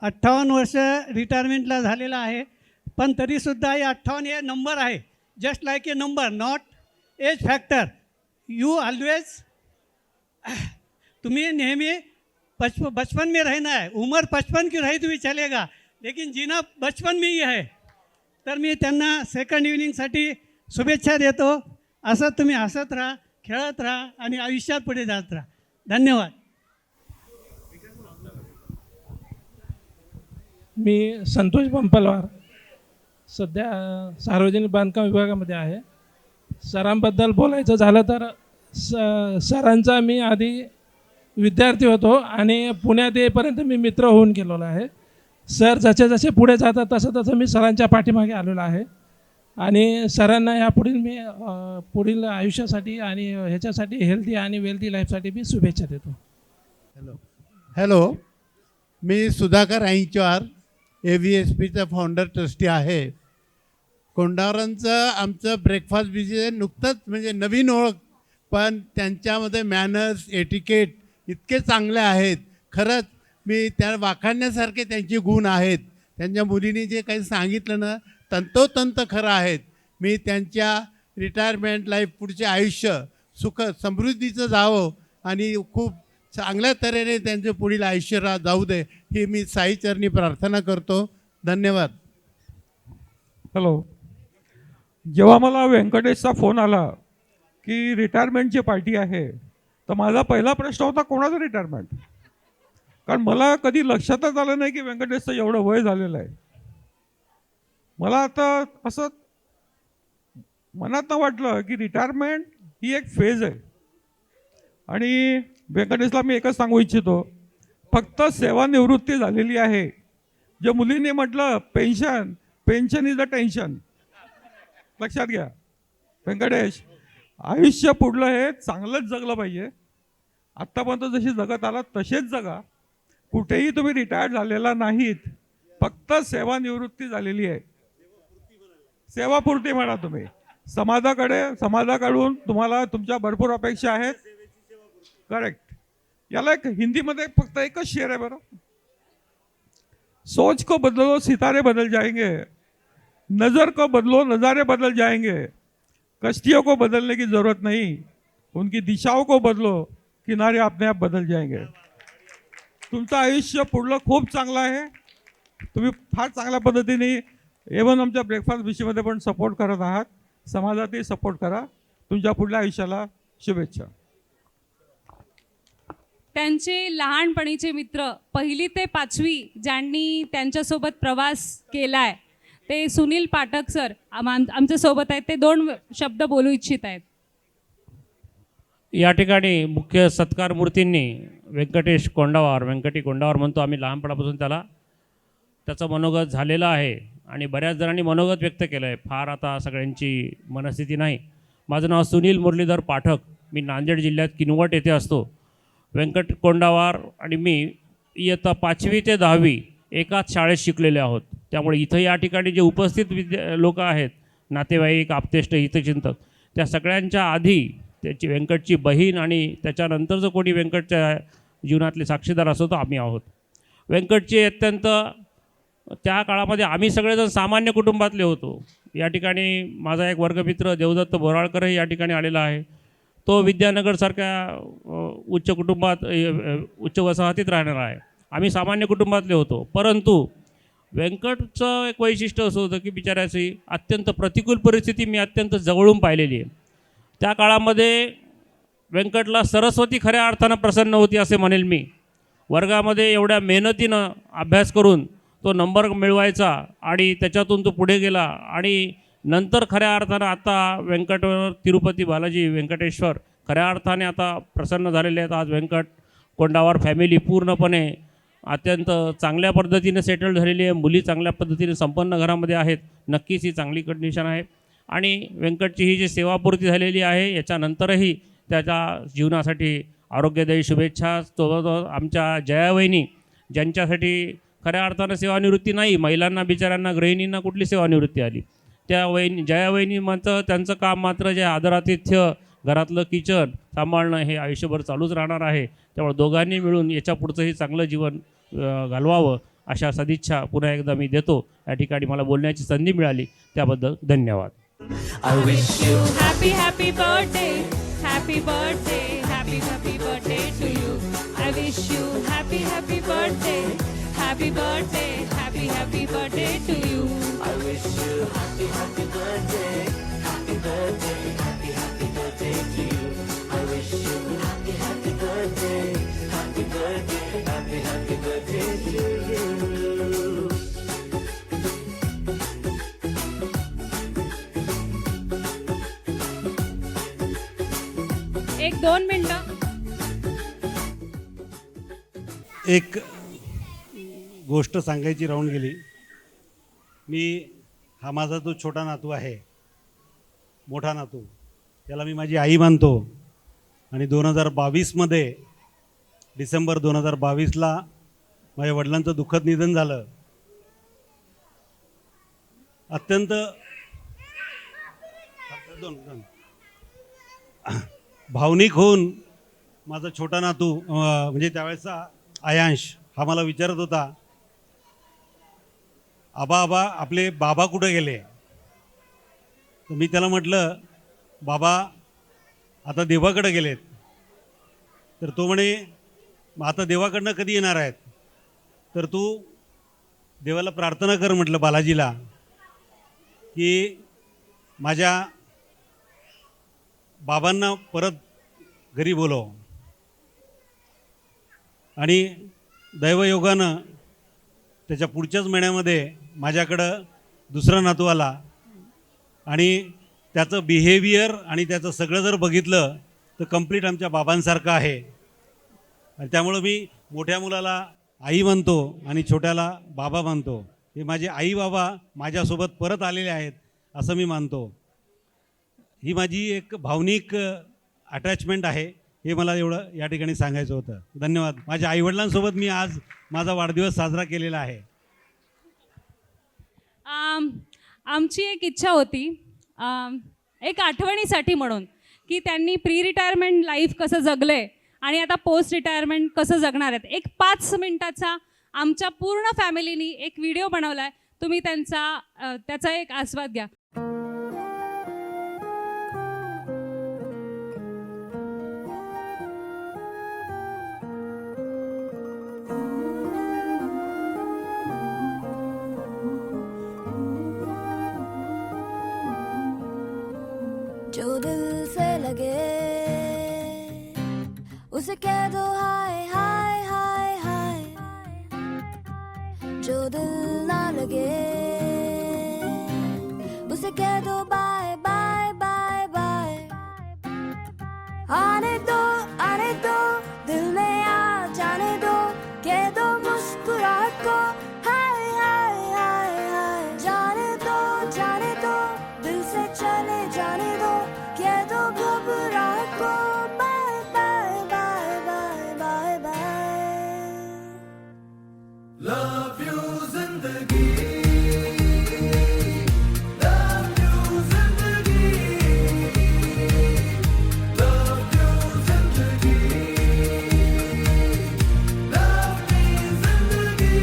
58 वर्ष रिटायरमेंटला झालेला आहे, पण तरीसुद्धा हे 58 हे नंबर आहे. Just like a number, not as factor. You always, तुम्ही नेहमी बचपन में रहना है. उम्र 55 की रही तो भी चलेगा, लेकिन जीना बचपन में ही है. तर मी त्यांना सेकंड इव्हिनिंगसाठी शुभेच्छा देतो. असं तुम्ही हसत राहा, खेळत राहा आणि आयुष्यात पुढे जात राहा. धन्यवाद. मी संतोष पंपलवार, सध्या सार्वजनिक बांधकाम विभागामध्ये आहे. सरांबद्दल बोलायचं झालं तर सरांचा मी आधी विद्यार्थी होतो आणि पुण्यात येईपर्यंत मी मित्र होऊन गेलेलो आहे. सर जसे जसे पुढे जातात तसं तसं मी सरांच्या पाठीमागे आलेलो आहे आणि सरांना यापुढील मी पुढील आयुष्यासाठी आणि ह्याच्यासाठी हेल्दी आणि वेल्दी लाईफसाठी मी शुभेच्छा देतो. हॅलो, मी सुधाकर ऐंचवार, AVSPचा फाउंडर ट्रस्टी आहे. कोंडावरांचं आमचं ब्रेकफास्ट बिझनेस नुकतंच म्हणजे नवीन ओळख, पण त्यांच्यामध्ये मॅनर्स, एटिकेट इतके चांगले आहेत. खरंच मी त्या वाखाणण्यासारखे त्यांचे गुण आहेत. त्यांच्या मुलींनी जे काही सांगितलं ना, तंतोतंत खरं आहेत. मी त्यांच्या रिटायरमेंट लाईफ, पुढचे आयुष्य सुख समृद्धीचं जावं आणि खूप चांगल्या तऱ्हेने त्यांचं पुढील आयुष्य जाऊ दे, ही मी साईचरणी प्रार्थना करतो. धन्यवाद. हॅलो, जेव्हा मला व्यंकटेशचा फोन आला की रिटायरमेंटची पार्टी आहे, तर माझा पहिला प्रश्न होता कोणाचं रिटायरमेंट. कारण मला कधी लक्षातच आलं नाही की व्यंकटेशचं एवढं वय झालेलं आहे. मला आता असं मनात वाटलं की रिटायरमेंट ही एक फेज आहे. आणि व्यंकटेशला मी एकच सांगू इच्छितो, फक्त सेवानिवृत्ती झालेली आहे. जे मुलींनी म्हटलं पेन्शन इज अ टेन्शन, लक्षात घ्या. व्यंकटेश, आयुष्य पुढलं हे चांगलंच जगलं पाहिजे. आत्तापर्यंत जशी जगत आला तसेच जगा. कुठेही तुम्ही रिटायर्ड झालेला नाहीत, फक्त सेवानिवृत्ती झालेली आहे. सेवापूर्ती म्हणा तुम्ही. समाजाकडून तुम्हाला तुमच्या भरपूर अपेक्षा आहेत. करेक्ट. याला एक हिंदीमध्ये फक्त एकच शेर आहे बरं, सोच को बदलो सितारे बदल जाएंगे, नज़र को बदलो नज़ारे बदल जाएंगे, कश्तियों को बदलने की ज़रूरत नहीं, उनकी दिशाओं को बदलो, किनारे अपने आप बदल जाएंगे. तुमचं आयुष्य पुढलं खूप चांगलं आहे. तुम्ही फार चांगल्या पद्धतीने एवन आमच्या ब्रेकफास्ट विषयमध्ये पण सपोर्ट करत आहात. समाजातही सपोर्ट करा. तुमच्या पुढल्या आयुष्याला शुभेच्छा. त्यांचे लहानपणीचे मित्र 1ली ते 5वी ज्यांनी त्यांच्यासोबत प्रवास केलाय ते सुनील पाठक सर आमच्या सोबत आहेत. ते 2 शब्द बोलू इच्छित आहेत. या ठिकाणी मुख्य सत्कार मूर्तींनी व्यंकटी कोंडावार म्हणतो आम्ही लहानपणापासून त्याला. त्याचं मनोगत झालेलं आहे आणि बऱ्याच जणांनी मनोगत व्यक्त केलं आहे. फार आता सगळ्यांची मनस्थिती नाही. माझं नाव सुनील मुरलीधर पाठक. मी नांदेड जिल्ह्यात किनवट येथे असतो. व्यंकट कोंडावार आणि मी इयत्ता 5वी ते 10वी एकाच शाळेत शिकलेले आहोत. त्यामुळे इथं या ठिकाणी जे उपस्थित लोक आहेत, नातेवाईक, आप्तेष्ट, हितचिंतक, त्या सगळ्यांच्या आधी त्याची व्यंकटची बहीण आणि त्याच्यानंतर जो कोणी व्यंकटच्या जीवनातले साक्षीदार असतो तो आम्ही आहोत. व्यंकटची अत्यंत त्या काळामध्ये आम्ही सगळेजण सामान्य कुटुंबातले होतो. या ठिकाणी माझा एक वर्गमित्र देवदत्त बोराळकरही या ठिकाणी आलेला आहे. तो विद्यानगरसारख्या उच्च वसाहतीत राहणारा आहे. आम्ही सामान्य कुटुंबातले होतो. परंतु व्यंकटचं एक वैशिष्ट्य असं होतं की बिचाऱ्याची अत्यंत प्रतिकूल परिस्थिती मी अत्यंत जवळून पाहिलेली आहे. त्या काळामध्ये व्यंकटला सरस्वती खऱ्या अर्थानं प्रसन्न होती असे म्हणेल मी. वर्गामध्ये एवढ्या मेहनतीनं अभ्यास करून तो नंबर मिळवायचा आणि त्याच्यातून तो पुढे गेला आणि नंतर खऱ्या अर्थानं आता व्यंकटवर तिरुपती बालाजी व्यंकटेश्वर खऱ्या अर्थाने आता प्रसन्न झालेले आहेत. आज व्यंकट कोंडावार फॅमिली पूर्णपणे अत्यंत चांगल्या पद्धतीने सेटल झालेली आहे. मुली चांगल्या पद्धतीने संपन्न घरामध्ये आहेत. नक्कीच ही चांगली कंडिशन आहे. आणि व्यंकटची ही जी सेवापूर्ती झालेली आहे याच्यानंतरही त्याच्या जीवनासाठी आरोग्यदायी शुभेच्छा. सोबत आमच्या जयावहिनी ज्यांच्यासाठी खऱ्या अर्थानं सेवानिवृत्ती नाही, महिलांना बिचाऱ्यांना गृहिणींना कुठली सेवानिवृत्ती आली, त्या जया वहिनींचं त्यांचं काम मात्र जे आदरातिथ्य घरातलं किचन सांभाळणं हे आयुष्यभर चालूच राहणार आहे. त्यामुळे दोघांनी मिळून याच्या पुढचंही चांगलं जीवन घालवावं अशा सदिच्छा पुन्हा एकदा मी देतो. या ठिकाणी मला बोलण्याची संधी मिळाली त्याबद्दल धन्यवाद. I wish you Happy, happy birthday, happy birthday, happy, happy birthday to you. I wish you happy, happy birthday, happy birthday, happy, happy birthday to you. I wish you happy, happy birthday, happy birthday, happy, happy birthday to you. I wish you happy, happy birthday, happy birthday, happy, happy birthday to you. एक 2 मिनिटं. एक गोष्ट सांगायची राहून गेली. हा माझा जो छोटा नातू आहे, मोठा नातू, त्याला मी माझी आई मानतो. आणि 2022मध्ये डिसेंबर 2022ला माझ्या वडिलांचं दुःखद निधन झालं. अत्यंत भावनिक होऊन माझा छोटा नातू म्हणजे त्यावेळेचा आयांश हा मला विचारत होता, आबा आपले बाबा कुठे गेले. तर मी त्याला म्हटलं, बाबा आता देवाकडे गेलेत. तर तो म्हणे, मग आता देवाकडनं कधी येणार आहेत. तर तू देवाला प्रार्थना कर म्हटलं, बालाजीला, की माझ्या बाबांना परत घरी बोलव. आणि दैवयोगानं त्याच्या पुढच्याच महिन्यामध्ये माझ्याकडं दुसरा नातू आला. आणि त्याचं बिहेवियर आणि त्याचं सगळं जर बघितलं तर कंप्लीट आमच्या बाबांसारखं आहे. आणि त्यामुळं मी मोठ्या मुलाला आई मानतो आणि छोट्याला बाबा मानतो. हे माझे आई बाबा माझ्यासोबत परत आलेले आहेत असं मी मानतो. ही माझी एक भावनिक अटॅचमेंट आहे. हे मला एवढं या ठिकाणी सांगायचं होतं. धन्यवाद. माझ्या आईवडिलांसोबत मी आज माझा वाढदिवस साजरा केलेला आहे. आमची एक इच्छा होती, एक आठवणीसाठी म्हणून, की त्यांनी प्री रिटायरमेंट लाईफ कसं जगले आणि आता पोस्ट रिटायरमेंट कसं जगणार आहेत. एक 5 मिनिटाचा आमच्या पूर्ण फॅमिलीनी एक व्हिडिओ बनवला आहे. तुम्ही त्याचा एक आस्वाद घ्या. जो दिल से लगे उसे कह दो हाय हाय हाय हाय. जो दिल ना लगे उसे कह दो बाय बाय बाय बाय. आने दो दिल में आ जाने दो, कह दो मुस्कुराहट को हाय हाय हाय हाय. जाने दो दिल से चले जाने दो, कह दो घबराहट को bye bye bye bye bye bye. Love you जिंदगी, love you जिंदगी, love you जिंदगी, love me जिंदगी.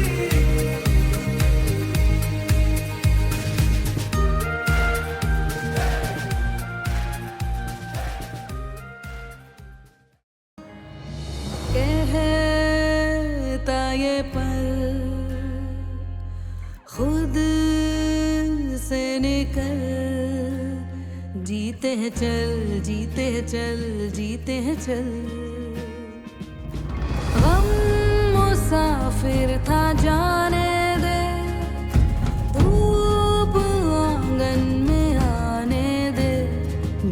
कहता ये पल खुद से निकल, जीते हैं चल जीते हैं चल जीते हैं चल. गम मुसाफिर था जाने दे, धूप आंगन में आने दे.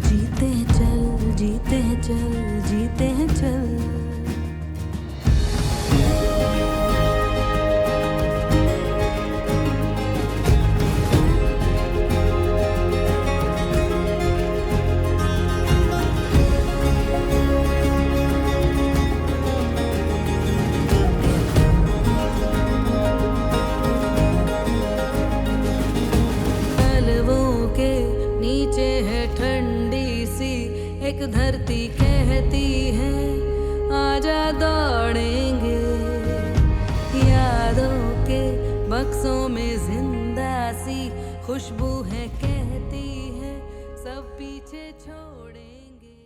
जीते हैं चल जीते हैं चल जीते हैं चल. एक धरती कहती है आजा दौड़ेंगे, यादों के बक्सों में जिंदा सी खुशबू है कहती है सब पीछे छोड़ेंगे.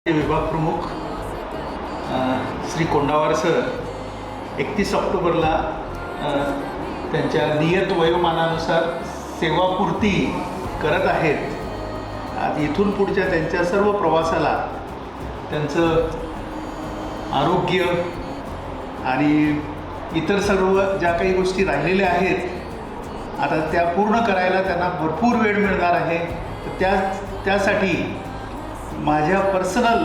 विभाग प्रमुख श्री कोंडावार सर 31 ऑक्टोबरला त्यांच्या नियत वयोमानानुसार सेवापूर्ती करत आहेत. इथून पुढच्या त्यांच्या सर्व प्रवासाला त्यांचं आरोग्य आणि इतर सर्व ज्या काही गोष्टी राहिलेल्या आहेत आता त्या पूर्ण करायला त्यांना भरपूर वेळ मिळणार आहे. तर त्यासाठी माझ्या पर्सनल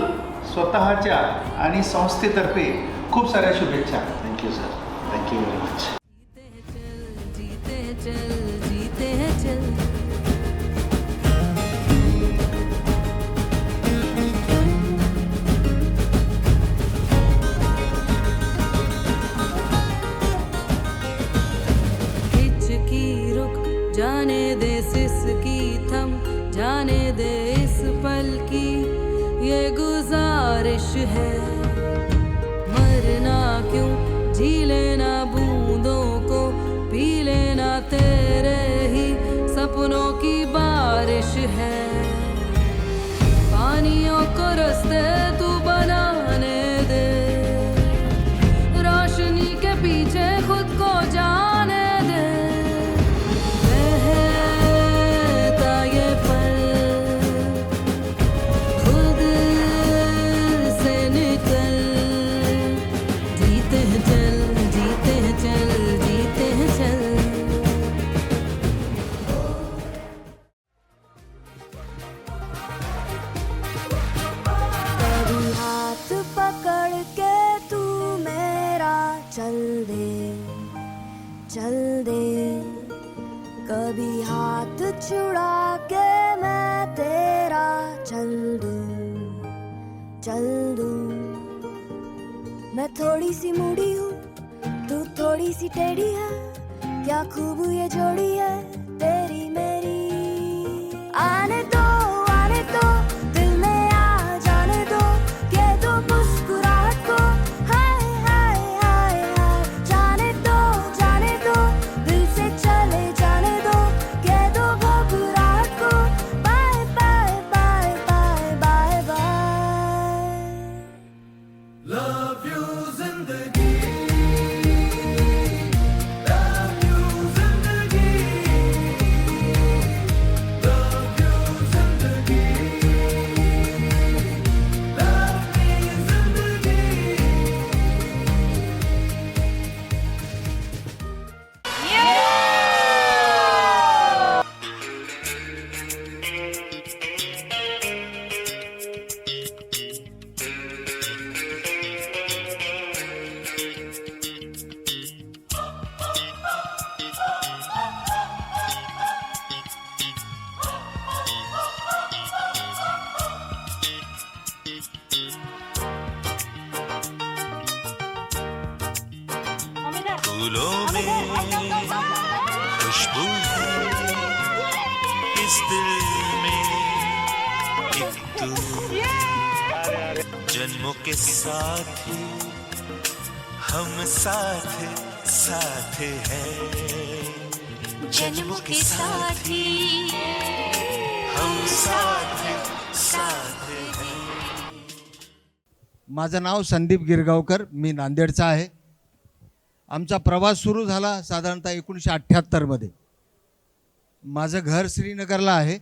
स्वतःच्या आणि संस्थेतर्फे खूप साऱ्या शुभेच्छा. Thank you sir. Thank you very much. जीते हैं चल. हिचकी रुक जाने दे सिसकी थम जाने दे इस पल की ये गुजारिश है. मरना क्यों जी लेना बूंदों को पी लेना तेरे ही सपनों की बारिश है. पानियों को रास्ते तू बनाने दे, रोशनी के पीछे खुद को जाने दे. बहता ये पल खुद से निकल. जीते हैं चल, जीते हैं चल, जीते हैं चल. कभी हाथ पकड़ के तू मेरा चल दे, चल दे. कभी हाथ छुड़ा के मैं तेरा चल दूं, चल दूं. मैं थोड़ी सी मूडी हूँ तू थोड़ी सी टेढ़ी है, क्या खूब ये जोड़ी है तेरी मेरी. आने दो दिल में आ जाने दो, कह दो मुस्कुराहट को हाय हाय हाय हाय. जाने दो दिल से चले जाने दो, कह दो घबराहट को bye bye bye bye bye bye. Love you जिंदगी, love you जिंदगी, love you जिंदगी, love me जिंदगी. फूलों में खुशबू है, इस दिल में एक तू. जन्मों के साथ हम साथ साथ हैं, जन्मों के साथ हम साथ साथ हैं. माझं नाव संदीप गिरगावकर, मी नांदेडचा आहे. आमचा प्रवास सुरू झाला साधारणतः 1978मध्ये. माझं घर श्रीनगरला आहे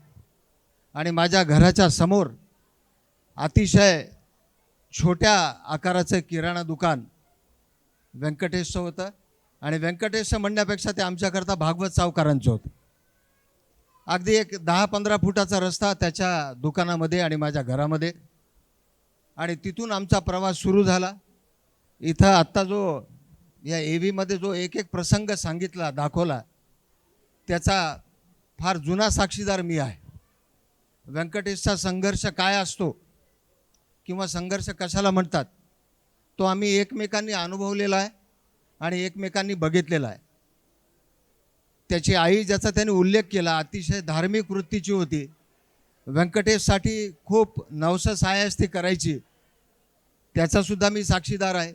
आणि माझ्या घराच्या समोर अतिशय छोट्या आकाराचं किराणा दुकान व्यंकटेशचं होतं. आणि व्यंकटेशचं म्हणण्यापेक्षा ते आमच्याकरता भागवत सावकारांचं होतं. अगदी एक 10-15 फुटाचा रस्ता त्याच्या दुकानामध्ये आणि माझ्या घरामध्ये. आणि तिथून आमचा प्रवास सुरू झाला. इथं आत्ता जो या एव्हीमध्ये जो एक एक प्रसंग सांगितला दाखवला त्याचा फार जुना साक्षीदार मी आहे. व्यंकटेशचा संघर्ष काय असतो किंवा संघर्ष कशाला म्हणतात तो आम्ही एकमेकांनी अनुभवलेला आहे आणि एकमेकांनी बघितलेला आहे. त्याची आई ज्याचा त्याने उल्लेख केला अतिशय धार्मिक वृत्तीची होती व्यंकटेशसाठी खूप नवसं सायास ती करायची, त्याचासुद्धा मी साक्षीदार आहे.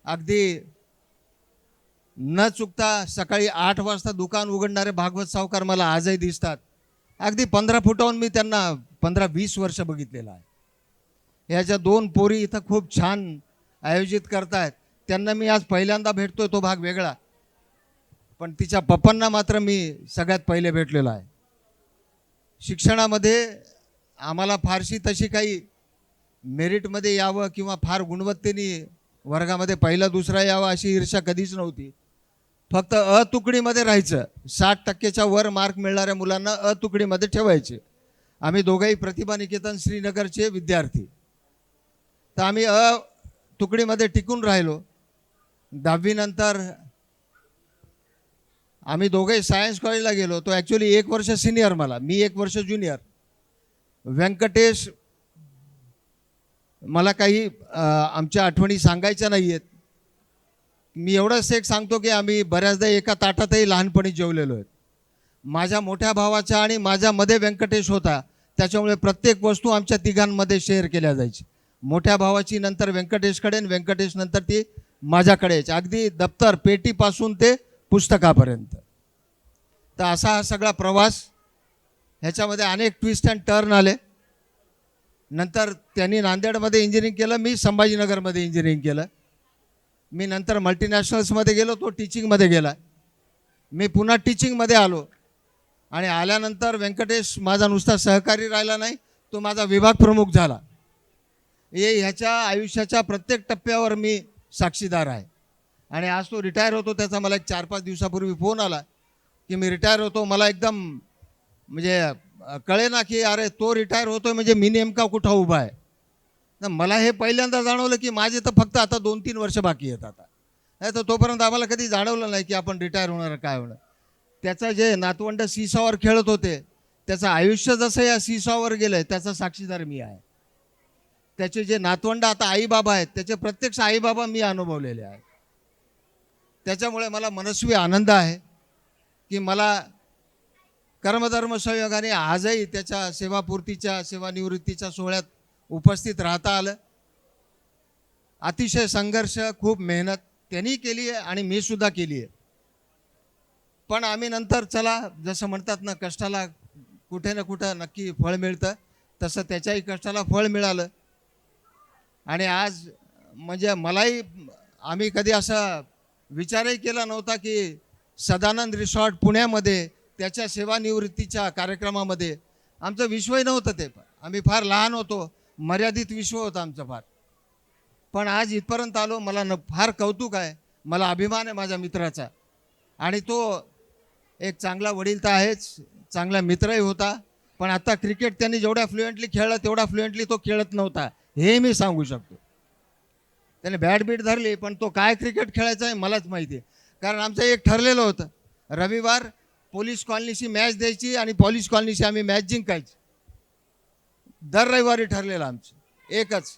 अगदी न चुकता सकाळी 8 वाजता दुकान उघडणारे भागवत सावकार मला आजही दिसतात. अगदी 15 फुटाहून मी त्यांना 15-20 वर्ष बघितलेलं आहे. ह्याच्या 2 पोरी इथं खूप छान आयोजित करतायत. त्यांना मी आज पहिल्यांदा भेटतोय, तो भाग वेगळा. पण तिच्या पप्पांना मात्र मी सगळ्यात पहिले भेटलेलो आहे. शिक्षणामध्ये आम्हाला फारशी तशी काही मेरिटमध्ये यावं किंवा फार गुणवत्तेने वर्गामध्ये पहिला दुसरा यावा अशी ईर्ष्या कधीच नव्हती. फक्त अ तुकडीमध्ये राहायचं. 60% वर मार्क मिळणाऱ्या मुलांना अ तुकडीमध्ये ठेवायचे. आम्ही दोघंही प्रतिभा निकेतन श्रीनगरचे विद्यार्थी. तर आम्ही अ तुकडीमध्ये टिकून राहिलो. 10वी नंतर आम्ही दोघंही सायन्स कॉलेजला गेलो. तो ॲक्च्युली 1 वर्ष सिनियर मला, मी 1 वर्ष ज्युनियर. व्यंकटेश मला काही आमच्या आठवणी सांगायच्या नाही आहेत. मी एवढंच एक सांगतो की आम्ही बऱ्याचदा एका ताटातही लहानपणी जेवलेलो आहेत. माझ्या मोठ्या भावाच्या आणि माझ्यामध्ये व्यंकटेश होता, त्याच्यामुळे प्रत्येक वस्तू आमच्या तिघांमध्ये शेअर केल्या जायची. मोठ्या भावाची नंतर व्यंकटेशकडे आणि व्यंकटेश नंतर ती माझ्याकडे यायची. अगदी दप्तर पेटीपासून ते पुस्तकापर्यंत. तर असा हा सगळा प्रवास, ह्याच्यामध्ये अनेक ट्विस्ट अँड टर्न आले. नंतर त्यांनी नांदेडमध्ये इंजिनिअरिंग केलं, मी संभाजीनगरमध्ये इंजिनिअरिंग केलं. मी नंतर मल्टीनॅशनल्समध्ये गेलो, तो टीचिंगमध्ये गेला. मी पुन्हा टीचिंगमध्ये आलो आणि आल्यानंतर व्यंकटेश माझा नुसता सहकारी राहिला नाही, तो माझा विभाग प्रमुख झाला. ह्याच्या आयुष्याच्या प्रत्येक टप्प्यावर मी साक्षीदार आहे. आणि आज तो रिटायर होतो, त्याचा मला एक 4-5 दिवसापूर्वी फोन आला की मी रिटायर होतो. मला एकदम म्हणजे कळे ना की अरे तो रिटायर होतोय म्हणजे मी नेमका कुठं उभा आहे. तर मला हे पहिल्यांदा जाणवलं की माझे तर फक्त आता 2-3 वर्ष बाकी आहेत आता. नाही तर तोपर्यंत आम्हाला कधी जाणवलं नाही की आपण रिटायर होणार, काय होणार. त्याचं जे नातवंड सीसॉवर खेळत होते, त्याचं आयुष्य जसं या सीसॉवर गेलं आहे त्याचा साक्षीदार मी आहे. त्याचे जे नातवंड आता आईबाबा आहेत, त्याचे प्रत्यक्ष आईबाबा मी अनुभवलेले आहेत. त्याच्यामुळे मला मनस्वी आनंद आहे की मला कर्मधर्म संयोगाने आजही त्याच्या सेवापूर्तीच्या सेवानिवृत्तीच्या सोहळ्यात उपस्थित राहता आलं. अतिशय संघर्ष, खूप मेहनत त्यांनी केली आहे आणि मी सुद्धा केली आहे. पण आम्ही नंतर चला, जसं म्हणतात ना, कष्टाला कुठे ना कुठं नक्की फळ मिळतं, तसं त्याच्याही कष्टाला फळ मिळालं. आणि आज म्हणजे मलाही, आम्ही कधी असा विचारही केला नव्हता की सदानंद रिसॉर्ट पुण्यामध्ये त्याच्या सेवानिवृत्तीच्या कार्यक्रमामध्ये, आमचं विश्वही नव्हतं ते. पण आम्ही फार लहान होतो, मर्यादित विश्व होतं आमचं फार. पण आज इथपर्यंत आलो, मला फार कौतुक आहे, मला अभिमान आहे माझ्या मित्राचा. आणि तो एक चांगला वडील तर आहेच, चांगला मित्रही होता. पण आता क्रिकेट त्यांनी जेवढ्या फ्लुएंटली खेळला तेवढा फ्लुएंटली तो खेळत नव्हता, हे मी सांगू शकतो. त्याने बॅट बीट धरली, पण तो काय क्रिकेट खेळायचा आहे मलाच माहिती आहे. कारण आमचं एक ठरलेलं होतं, रविवार पोलीस कॉलनीशी मॅच द्यायची आणि पोलीस कॉलनीशी आम्ही मॅच जिंकायची. दर रविवारी ठरलेलं आमचं एकच.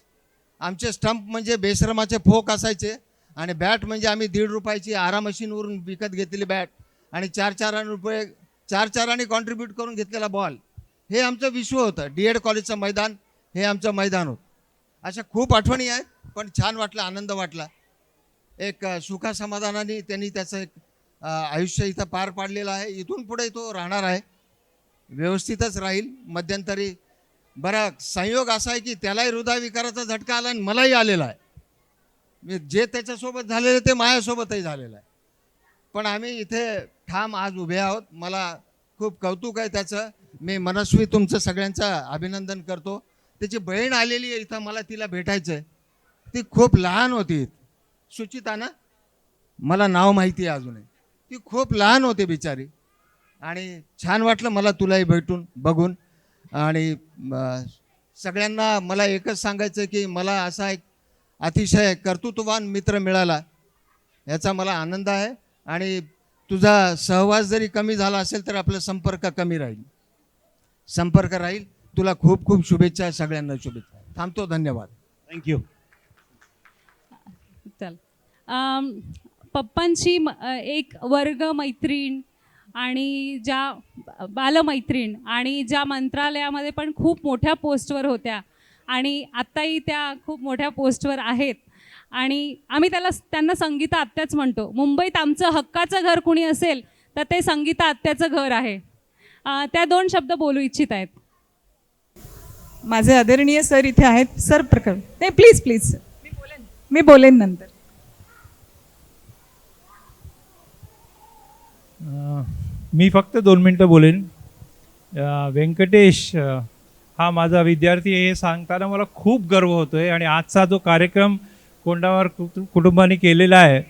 आमचे स्टंप म्हणजे बेश्रमाचे फोक असायचे आणि बॅट म्हणजे आम्ही 1.5 रुपयाची आरा मशीनवरून विकत घेतलेली बॅट आणि 4-4 रुपये 4-4 कॉन्ट्रीब्यूट करून घेतलेला बॉल. हे आमचं विश्व होतं. DED कॉलेजचं मैदान हे आमचं मैदान होतं. अशा खूप आठवणी आहेत. पण छान वाटलं, आनंद वाटला. एक सुखासमाधानाने त्यांनी त्याचं एक आयुष्य इथं पार पाडलेलं आहे. इथून पुढे तो राहणार आहे, व्यवस्थितच राहील. मध्यंतरी बरा संयोग असा आहे की त्यालाही हृदयविकाराचा झटका आला आणि मलाही आलेला आहे. जे त्याच्यासोबत झालेलं ते माझ्यासोबतही झालेलं आहे. पण आम्ही इथे ठाम आज उभे आहोत. मला खूप कौतुक आहे त्याचं. मी मनस्वी तुमचं सगळ्यांचं अभिनंदन करतो. त्याची बहीण आलेली आहे इथं, मला तिला भेटायचं आहे. ती खूप लहान होती, सुचिता ना, मला नाव माहिती आहे अजूनही. ती खूप लहान होती बिचारी. आणि छान वाटलं मला तुलाही भेटून बघून. आणि सगळ्यांना मला एकच सांगायचं की मला असा एक अतिशय कर्तृत्ववान मित्र मिळाला, याचा मला आनंद आहे. आणि तुझा सहवास जरी कमी झाला असेल तर आपला संपर्क कमी राहील, संपर्क राहील. तुला खूप खूप शुभेच्छा, सगळ्यांना शुभेच्छा. थांबतो, धन्यवाद. थँक्यू. चल, पप्पांची एक वर्ग मैत्रीण, आणि ज्या बालमैत्रीण आणि ज्या मंत्रालयामध्ये पण खूप मोठ्या पोस्टवर होत्या आणि आत्ताही त्या खूप मोठ्या पोस्टवर आहेत आणि आम्ही त्यांना संगीता आत्याच म्हणतो. मुंबईत आमचं हक्काचं घर कुणी असेल तर ते संगीता आत्याचं घर आहे. त्या 2 शब्द बोलू इच्छित आहेत. माझे आदरणीय सर इथे आहेत. सर प्रकरण नाही, प्लीज प्लीज मी बोलेन नंतर. मी फक्त 2 मिनटं बोलेन. व्यंकटेश हा माझा विद्यार्थी आहे हे सांगताना मला खूप गर्व होतो आहे. आणि आजचा जो कार्यक्रम कोंडावर कुटुंबाने केलेला आहे,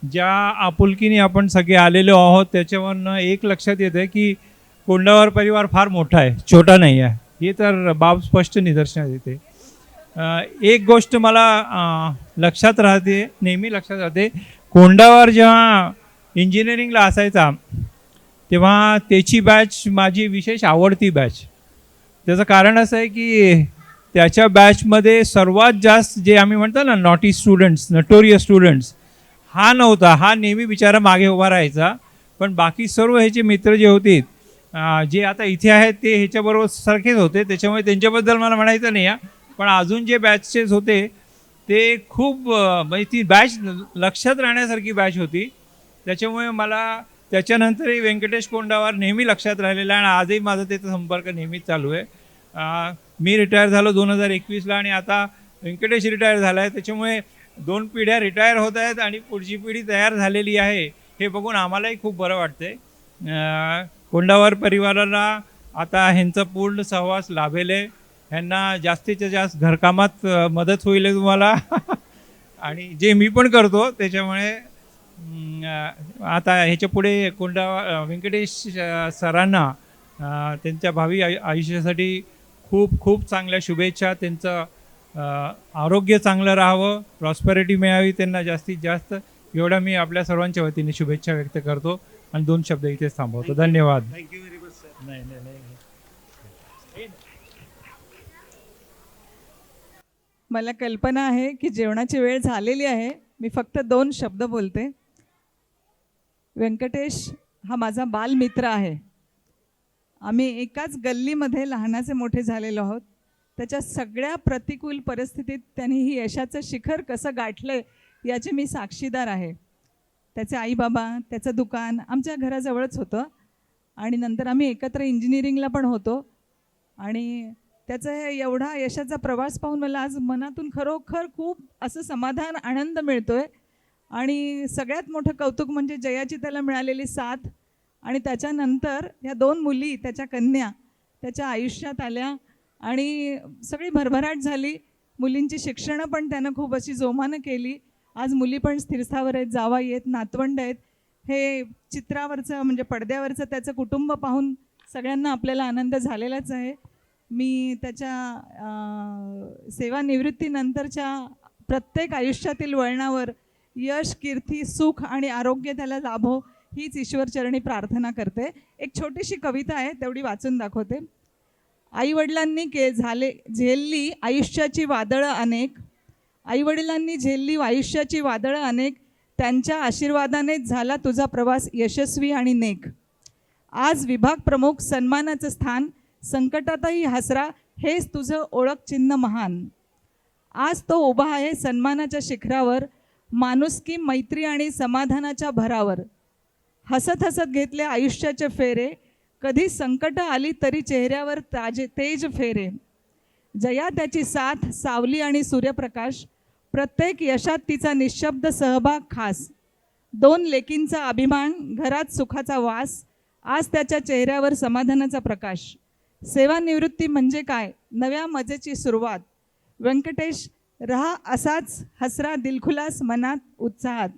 ज्या आपुलकीने आपण सगळे आलेलो आहोत त्याच्यावरनं एक लक्षात येतं की कोंडावर परिवार फार मोठा आहे, छोटा नाही आहे. हे तर बाब स्पष्ट निदर्शनास येते. एक गोष्ट मला लक्षात राहते, नेहमी लक्षात राहते, कोंडावर जेव्हा इंजिनिअरिंगला असायचा तेव्हा त्याची बॅच माझी विशेष आवडती बॅच. त्याचं कारण असं आहे की त्याच्या बॅचमध्ये सर्वात जास्त जे आम्ही म्हणतो ना नॉटी स्टुडंट्स, नटोरियस स्टुडंट्स, हा नव्हता. हा नेहमी बिचारा मागे उभा राहायचा. पण बाकी सर्व ह्याचे मित्र जे होते, जे आता इथे आहेत ते ह्याच्याबरोबर सारखेच होते, त्याच्यामुळे त्यांच्याबद्दल मला म्हणायचं नाही आहे. पण अजून जे बॅचेस होते ते खूप म्हणजे ती बॅच लक्षात राहण्यासारखी बॅच होती. त्याच्यामुळे मला त्याच्यानंतरही व्यंकटेश कोंडावर नेहमी लक्षात राहिलेला आहे आणि आजही माझा त्याचा संपर्क नेहमीच चालू आहे. मी रिटायर झालो 2021ला आणि आता व्यंकटेश रिटायर झाला आहे. त्याच्यामुळे 2 पिढ्या रिटायर होत आहेत आणि पुढची पिढी तयार झालेली आहे हे बघून आम्हालाही खूप बरं वाटते. कोंडावर परिवाराला आता ह्यांचा पूर्ण सहवास लाभेल आहे. ह्यांना जास्तीच्या जास्त घरकामात मदत होईल तुम्हाला आणि जे मी पण करतो त्याच्यामुळे आता ह्याच्या पुढे व्यंकटेश सरांना त्यांच्या भावी आयुष्यासाठी खूप खूप चांगल्या शुभेच्छा. त्यांचं आरोग्य चांगलं राहावं, प्रॉस्पेरिटी मिळावी त्यांना जास्तीत जास्त, एवढा मी आपल्या सर्वांच्या वतीने शुभेच्छा व्यक्त करतो आणि 2 शब्द इथेच थांबवतो. धन्यवाद. Thank you very much sir. नाही. मला कल्पना आहे की जेवणाची वेळ झालेली आहे. मी फक्त 2 शब्द बोलते. व्यंकटेश हा माझा बालमित्र आहे. आम्ही एकाच गल्लीमध्ये लहानाचे मोठे झालेलो आहोत. त्याच्या सगळ्या प्रतिकूल परिस्थितीत त्यांनी ही यशाचं शिखर कसं गाठलं याचे मी साक्षीदार आहे. त्याचे आईबाबा, त्याचं दुकान आमच्या घराजवळच होतं आणि नंतर आम्ही एकत्र इंजिनिअरिंगला पण होतो आणि त्याचा एवढा यशाचा प्रवास पाहून मला आज मनातून खरोखर खूप असं समाधान, आनंद मिळतो आहे. आणि सगळ्यात मोठं कौतुक म्हणजे जयाची त्याला मिळालेली साथ आणि त्याच्यानंतर ह्या 2 मुली, त्याच्या कन्या त्याच्या आयुष्यात आल्या आणि सगळी भरभराट झाली. मुलींची शिक्षणं पण त्यानं खूप अशी जोमानं केली. आज मुली पण स्थिरस्थावर आहेत, जावाई आहेत, नातवंड आहेत. हे चित्रावरचं म्हणजे पडद्यावरचं त्याचं कुटुंब पाहून सगळ्यांना आपल्याला आनंद झालेलाच आहे. मी त्याच्या सेवानिवृत्तीनंतरच्या प्रत्येक आयुष्यातील वळणावर यश, कीर्ती, सुख आणि आरोग्य त्याला लाभो हीच ईश्वरचरणी प्रार्थना करते. एक छोटीशी कविता आहे, तेवढी वाचून दाखवते. आईवडिलांनी झेलली आयुष्याची वादळं अनेक, आईवडिलांनी झेलली आयुष्याची वादळं अनेक, त्यांच्या आशीर्वादानेच झाला तुझा प्रवास यशस्वी आणि नेक. आज विभाग प्रमुख, सन्मानाचं स्थान, संकटातही हसरा, हेच तुझं ओळख चिन्ह महान. आज तो उभा आहे सन्मानाच्या शिखरावर, माणुसकी, मैत्री आणि समाधानाच्या भरावर. हसत हसत घेतले आयुष्याचे फेरे, कधी संकट आली तरी चेहऱ्यावर तेज फेरे. जया त्याची साथ, सावली आणि सूर्यप्रकाश, प्रत्येक यशात तिचा निशब्द सहभाग खास. 2 लेकींचा अभिमान, घरात सुखाचा वास, आज त्याच्या चेहऱ्यावर समाधानाचा प्रकाश. सेवानिवृत्ती म्हणजे काय? नव्या मजेची सुरुवात. व्यंकटेश रहा असाच हसरा, दिलखुलास, मनात उत्साहात.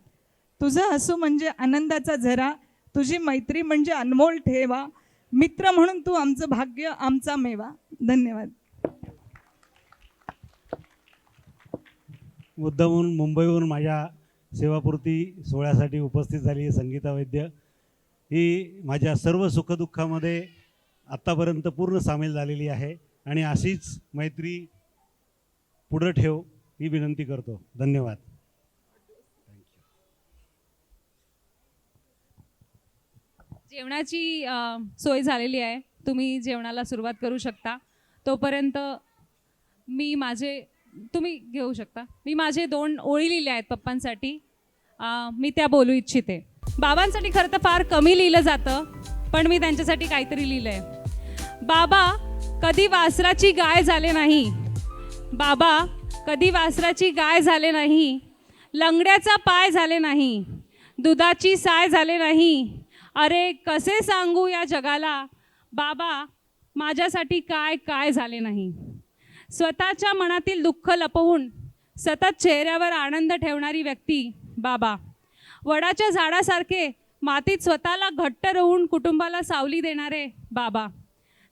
तुझं हसू म्हणजे आनंदाचा झरा, तुझी मैत्री म्हणजे अनमोल ठेवा, मित्र म्हणून तू आमचं भाग्य, आमचा मेवा. धन्यवाद. मुद्दामून मुंबईहून माझ्या सेवापूर्ती सोहळ्यासाठी उपस्थित झाली संगीता वैद्य ही माझ्या सर्व सुखदुःखामध्ये आत्तापर्यंत पूर्ण सामील झालेली आहे आणि अशीच मैत्री पुढं ठेव ही विनंती करतो. धन्यवाद. जेवणाची सोय झालेली आहे, तुम्ही जेवणाला सुरुवात करू शकता. तोपर्यंत तुम्ही घेऊ शकता. मी माझे 2 ओळी लिहिल्या आहेत पप्पांसाठी, मी त्या बोलू इच्छिते. बाबांसाठी खरं तर फार कमी लिहिलं जातं, पण मी त्यांच्यासाठी काहीतरी लिहिलं आहे. बाबा कधी वासराची गाय झाले नाही, बाबा कधी वासराची गाय झाले नाही, लंगड्याचा पाय झाले नाही, दुधाची साय झाले नाही. अरे कसे सांगू या जगाला, बाबा माझ्यासाठी काय काय झाले नाही. स्वतःच्या मनातील दुःख लपवून सतत चेहऱ्यावर आनंद ठेवणारी व्यक्ती बाबा. वडाच्या झाडासारखे मातीत स्वतःला घट्ट रोवून कुटुंबाला सावली देणारे बाबा.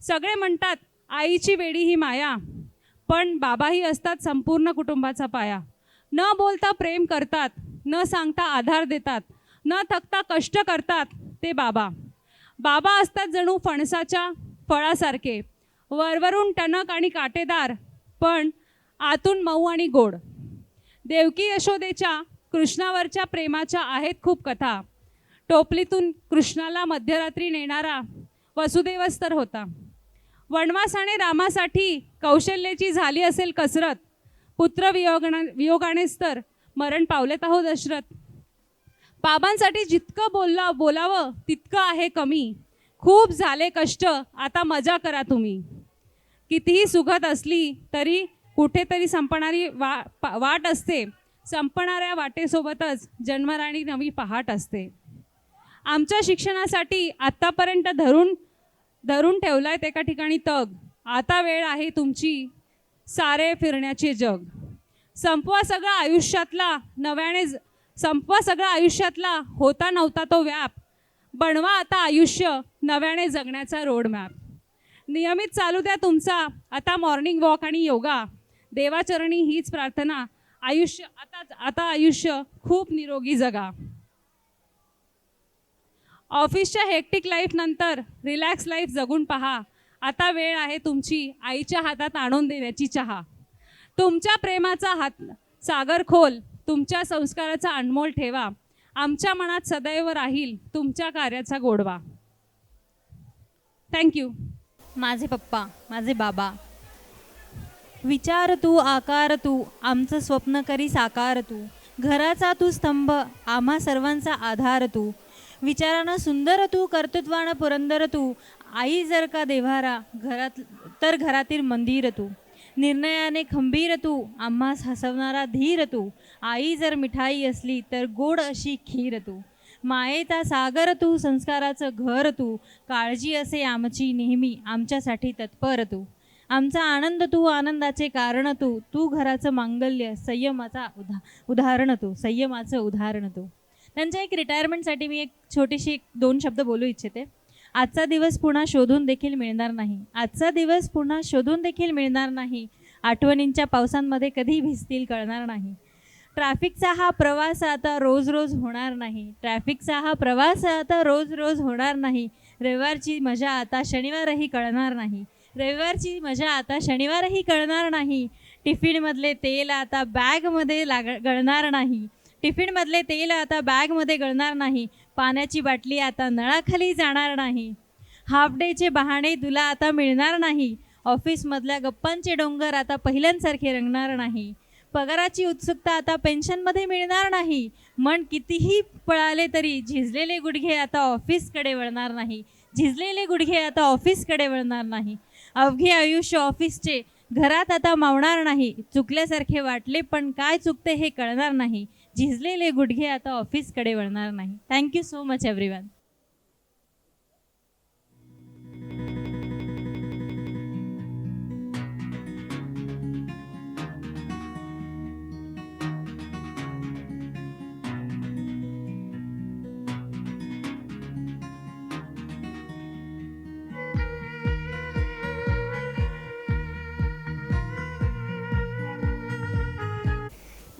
सगळे म्हणतात आईची वेडी ही माया, पण बाबाही असतात संपूर्ण कुटुंबाचा पाया. न बोलता प्रेम करतात, न सांगता आधार देतात, न थकता कष्ट करतात ते बाबा. बाबा असतात जणू फणसाच्या फळासारखे, वरवरून टणक आणि काटेदार, पण आतून मऊ आणि गोड. देवकी यशोदेच्या कृष्णावरच्या प्रेमाच्या आहेत खूप कथा. टोपलीतून कृष्णाला मध्यरात्री नेणारा वसुदेवच तर होता. वनवासाने रामासाठी कौशल्याची झाली असेल कसरत, पुत्र वियोगानेच तर मरण पावलेत आहो दशरथ. बाबांसाठी जितकं बोलावं तितकं आहे कमी. खूप झाले कष्ट, आता मजा करा तुम्ही. कितीही सुखद असली तरी कुठेतरी संपणारी वाट असते. संपणाऱ्या वाटेसोबतच जन्मराणी नवी पहाट असते. आमच्या शिक्षणासाठी आत्तापर्यंत धरून ठेवलाय एका ठिकाणी तग. आता वेळ आहे तुमची सारे फिरण्याचे जग. संपवा सगळा आयुष्यातला होता नव्हता तो व्याप. बनवा आता आयुष्य नव्याने जगण्याचा रोडमॅप. नियमित चालू द्या तुमचा आता मॉर्निंग वॉक आणि योगा. देवाचरणी हीच प्रार्थना, आता आयुष्य खूप निरोगी जगा. ऑफिसच्या हेक्टिक लाईफ नंतर रिलॅक्स लाईफ जगून पहा. आता वेळ आहे तुमची आईच्या हातात आणून देण्याची चहा. तुमच्या प्रेमाचा हात सागर खोल, तुमच्या संस्काराचा अनमोल ठेवा. आमच्या मनात सदैव राहील तुमच्या कार्याचा गोडवा. थँक्यू. माझे पप्पा, माझे बाबा. विचार तू आकार तू, आमचं स्वप्न करी साकार तू. घराचा तू स्तंभ, आम्हा सर्वांचा आधार तू. विचारानं सुंदर तू, कर्तृत्वानं पुरंदर तू. आई जर का देव्हारा घरातील मंदिर तू. निर्णयाने खंबीर तू, आम्हास हसवणारा धीर तू. आई जर मिठाई असली तर गोड अशी खीर तू. मायेचा सागर तू, संस्काराचं घर तू. काळजी असे आमची नेहमी, आमच्यासाठी तत्पर तू. आमचा आनंद तू, आनंदाचे कारण तू. तू घराचं मांगल्य, संयमाचा संयमाचं उदाहरण तू. त्यांच्या एक रिटायरमेंटसाठी मी एक छोटीशी 2 शब्द बोलू इच्छिते. आजचा दिवस पुन्हा शोधून देखील मिळणार नाही. आजचा दिवस पुन्हा शोधून देखील मिळणार नाही. आठवणींच्या पावसांमध्ये कधी भिजतील कळणार नाही. ट्रॅफिकचा हा प्रवास आता रोज रोज होणार नाही. ट्रॅफिकचा हा प्रवास आता रोज रोज होणार नाही. रविवारची मजा आता शनिवारही कळणार नाही. रविवारची मजा आता शनिवारही कळणार नाही. टिफिनमधले तेल आता बॅगमध्ये गळणार नाही. टिफिनमधले तेल आता बॅगमध्ये गळणार नाही. पाण्याची बाटली आता नळाखाली जाणार नाही. हाफ डेचे बहाणे तुला आता मिळणार नाही. ऑफिसमधल्या गप्पांचे डोंगर आता पहिल्यांसारखे रंगणार नाही. पगाराची उत्सुकता आता पेन्शनमध्ये मिळणार नाही. मन कितीही पळाले तरी झिजलेले गुडघे आता ऑफिसकडे वळणार नाही. झिजलेले गुडघे आता ऑफिसकडे वळणार नाही. अवघे आयुष्य ऑफिसचे घरात आता मावणार नाही. चुकल्यासारखे वाटले पण काय चुकते हे कळणार नाही. झिजलेले गुडघे आता ऑफिसकडे वळणार नाही. Thank you so much everyone.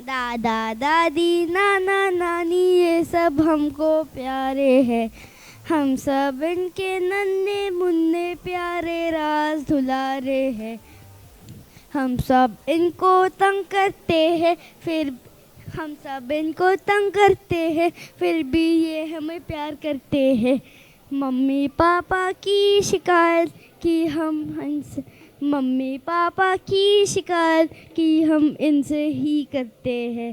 दादा दादी नाना नानी ये सब हमको प्यारे हैं. हम सब इनके नन्हे मुन्ने प्यारे राज दुलारे हैं. हम सब इनको तंग करते हैं फिर भी ये हमें प्यार करते हैं. मम्मी पापा की शिकायत कि हम इनसे, मम्मी पापा की शिकायत कि हम इनसे ही करते हैं।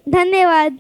धन्यवाद।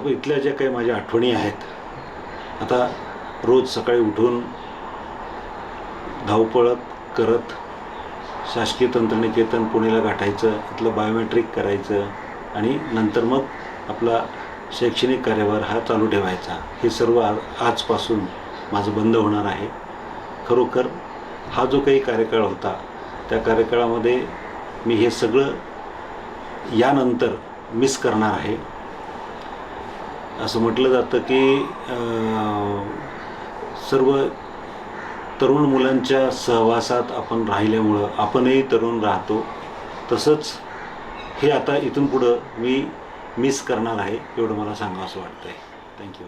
इथल्या ज्या काही माझ्या आठवणी आहेत, आता रोज सकाळी उठून धावपळ करत शासकीय तंत्रनिकेतन पुणेला गाठायचं, इथलं बायोमेट्रिक करायचं आणि नंतर मग आपला शैक्षणिक कार्यभार हा चालू ठेवायचा. हे सर्व आजपासून माझं बंद होणार आहे. खरोखर हा जो काही कार्यकाळ होता त्या कार्यकाळामध्ये मी हे सगळं यानंतर मिस करणार आहे. असं म्हटलं जातं की सर्व तरुण मुलांच्या सहवासात आपण राहिल्यामुळं आपणही तरुण राहतो. तसंच हे आता इथून पुढं मी मिस करणार आहे, एवढं मला सांगावं असं वाटतं आहे. थँक्यू.